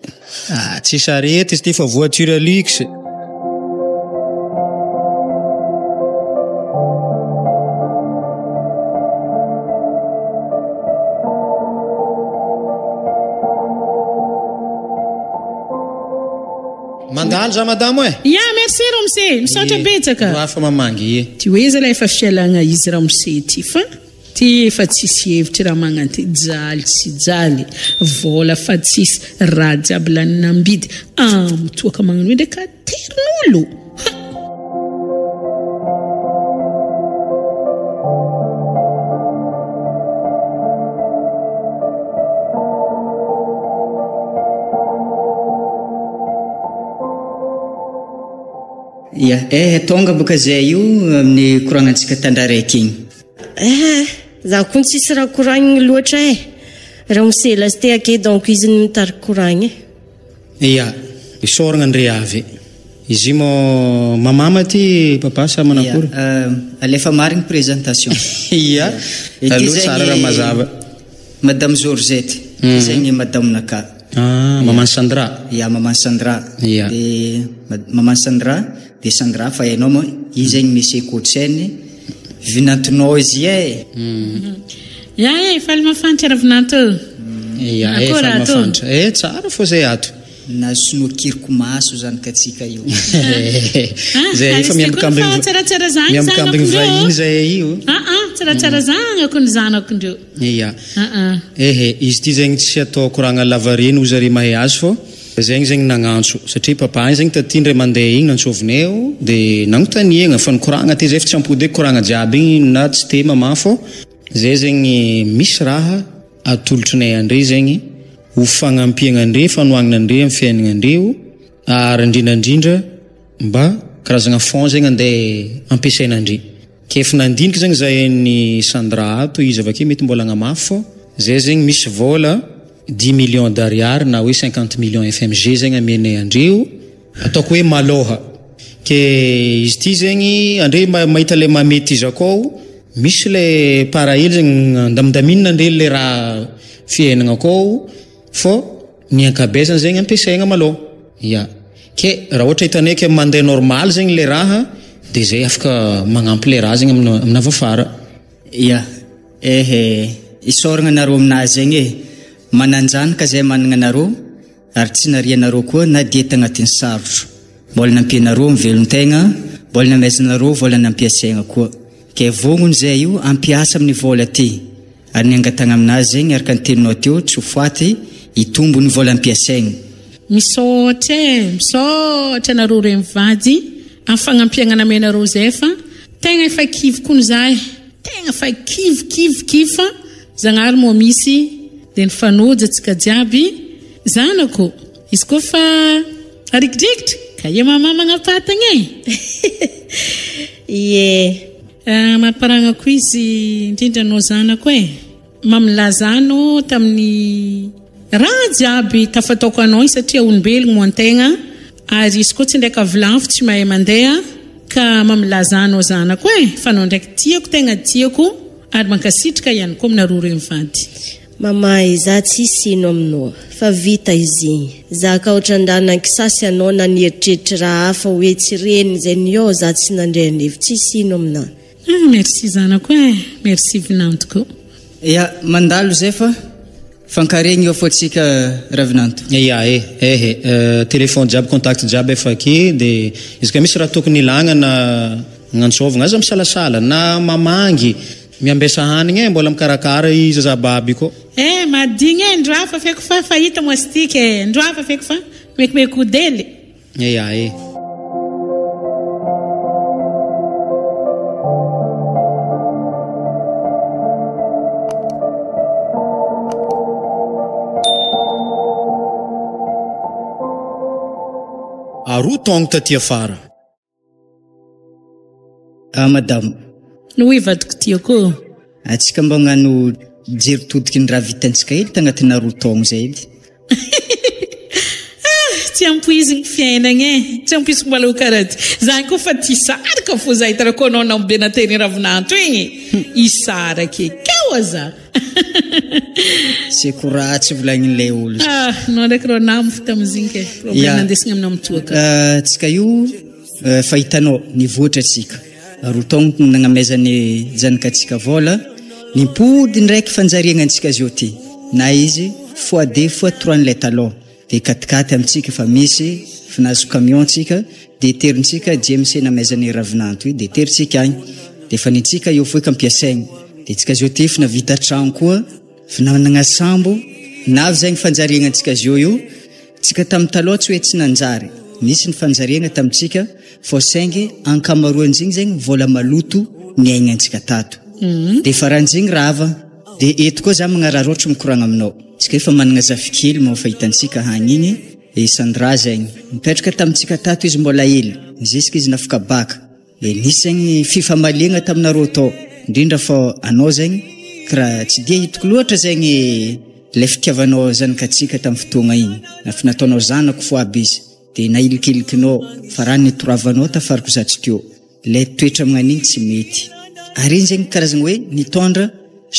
Tsy sarety izy ty fa voiture luxe. Mandalo za madamo Ya, merci Ramse. Misaotra betsaka. Afa mamangy ie. Ty hoe izy efa fialagna izy Ramse ty fa ty efa tsisy hevitry raha magnanty jaly sy jaly vola fa tsisy raha jiaby lanina ambidy mitoaka magnano hoe ndraika terin'olo. Ia, tonga boka zay io amin'ny koragnantsika tandraraiky igny. Zaho koa tsisy raha koragniny loatra raha misela sy te ake donc izy ny mitary koragny Ia, isoragna andre avy. Izy mo mamama ty papa sa manakory? Alefa marigny présentation. Ia, aloha sara raha mazava. Madame Georgette, zegny madame naka. Maman Sandra. Ia, maman Sandra. Ia. Maman Sandra, de Sandra fa hainao mo izy zegny monsieur Coachene. Vinantonao izy Ya, faly mafantatra ravinanto. Ia, faly mafantatra. Tsara fô zay ato. Na sinoa kiriko maso zany katsika io. Zay efa miambikambigny vahiny zay io. Tsaratsara zanako ny zanakondreo. Ia. Izy ty zegny tsy atao koragna lavareny ho zare mahay azy fô zegny zegny nagnantso satria papa zegny tatindray mandeha igny nantsovineo de nagnontaniagna fa nikoragna ty zay fa tsy ampody koragna jiaby igny na tsy te mama fô zay zegny misy raha atolotrinay andre zegny ho fagnampiagna andre fanoagnana andre amin'ny fiainagna andreo ary indrindrandrindra mba karazagna fond zegny andeha ampiasaina andre ke efa nandinika zegny zay ny Sandra ato izy avake mety mbola agnamafy fô zay zegny misy vola 10 millions d'ariary na hoe 50 millions FMG zegny amenay andreo ataoko hoe maloha ke izy ty zegny andre mahita le mamety izy akao misy le parahely zegny andamidaminina andre le raha fiainagna akao fô ny ankabezany zegny ampiasaigna maloha. Ia, ke raha ohatra hitanay ke mandeha normal zegny le raha de zay afaka magnampy le raha zegny amina vafara. Ia, isoragna nareo aminazy zegny mananjanaka zay managna nareo ary tsy narianareo koa na dieta agnatin'ny sarotro mbola nampianareo mivelon-tegna mbola namezanareo vola nampiasaigna koa ke vognony zay io ampiasa amin'ny vola ty ary ny angatagna aminazy zegny araka ny teninao teo tsy ho foaty itombo ny vola ampiasaigna. Misaotra nareo re mivady amin'ny fagnampiagnana amenareo zay fa tegna efa kivy koa zahay tegna fa kivy fa zagnary moa misy de ny fanoja tsika jiaby zanako izy koa fa arikidrikitra ka ia mama magnapatagna mamparagnako izy indrindra anao zanako mamilazano tamin'ny raha jiaby tafataoko anao satria olombelogno mo antegna ary izy koa tsy ndraika vilafo tsy mahay mandeha ka mamilazano zanako fa anao ndraiky tiako tegna tiako ary mankasitrika ihany koa aminareo re mivady. Mama, iza tsy sino aminao fa vita izy za ka otrandana kisasy anao na nieritreritry raha hafa hoe tsy reny zay nio za tsy nandreny tsy sino aminao. Merci zanako merci vinantoko. Ia, mandalo zay fa fankaregny eo fotsika ravinanto. Ia, téléphone jiaby contact jiaby efa ake de izy ka misy raha tokony ilagna na gnantsovagna aza misalasala na mamangy miambesa hanigny mbola mikarakara i zazababy ko. Madigny ndroafa feko fa fahita moastike ndroafa feko fa mekimeko dele. Ia, aroa tonga taty afara. Madame. No ivadiko tiako. Atsika mba ngano jery todiky ny raha vitantsika edy tagnatina roa taogno zay edy. Tsy ampoizigny fiainagna tsy ampoiziko mbola ho karaty zany koa fa ty saraka fo zay tarako anao nambe nateny ravinanto igny isarake kawa za. C'est courage volagnin'ilay olo. No ndraiky rô namo fo tamizinky problème nandesigna amina mitoaka. Tsika io fahitanao nivoatra tsika. Roa taogno nagnamezany janakatsika vola nimpody ndraiky fanjariagna antsika zio ty na izy fois 2 fois 3 nilay taloha dia katikaty amintsika fa misy finazo camion tsika dia terintsika jemsena maizany ravinanto dia teritsika agny dia fa nitsika eo foika ampiasaigny dia tsika zio ty fina vita trano koa finanana sambo navy zegny fanjariagnatsika zio io tsika tamin'ny taloha tsy hoe tsy nanjary nisy ny fanjariagna tamintsika fô saingy ankamaroan'zigny zegny vola maloto ny aignantsika tato dia fa rahan'zigny rava dia eto koa za magnarary ohatra mikoragna aminao tsika efa managna zafikely mo fahitantsika hagny igny Sandra zegny mipetraka tamintsika tato izy mbola hely jusque izy nafaka baka dia nisy zegny fifamaliagna taminareo tao indrindra fa anao zegny karaha tsy dia hitako loatra zegny le fitiavanao zanakatsika tamin'ny fotoagna igny na fa nataonao zanako fo aby izy dia nahilikilikinao fa raha nitoravanao tafariko zatsy teo le toetra amin'igny tsy mety ary igny zegny karazagna hoe nitondra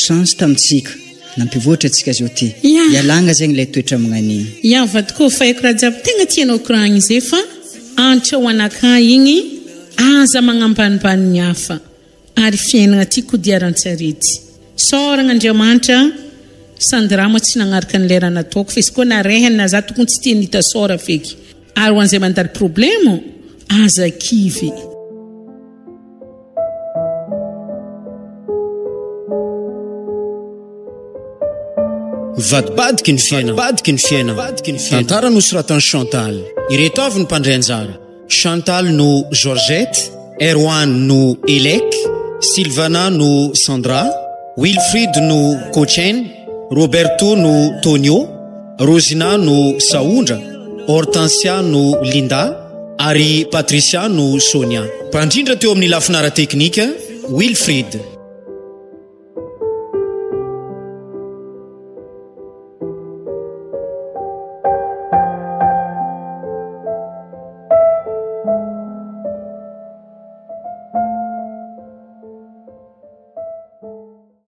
chance tamintsika nampivoatra atsika zao ty ialagna zegny le toetra amin'igny vadiko faiko raha jiaby tegna tianao koragna izay fa antitra ho anaka igny aza magnambanibany ny hafa ary fiainagna ty kodiaran-tsarety soragna Andriamanitra sandrama tsy nagnaraka ny lera nataoko fa izy koa narehany na za tokony tsy tia nita sora feky ary ho an'izay mandary problemo aza kivy vadibadiky ny fiaina tantara no soratany Chantal ireto avy ny mpandray anjara Chantal no Georgette, Erwan no Elek, Sylvana no Sandra, Wilfried no Cochen, Roberto no Tonio, Rosina no Saundra, Hortensia no Linda, ary Patricia no Sonia. Mpandrindra teo amin'ny lafinara teknika Wilfried.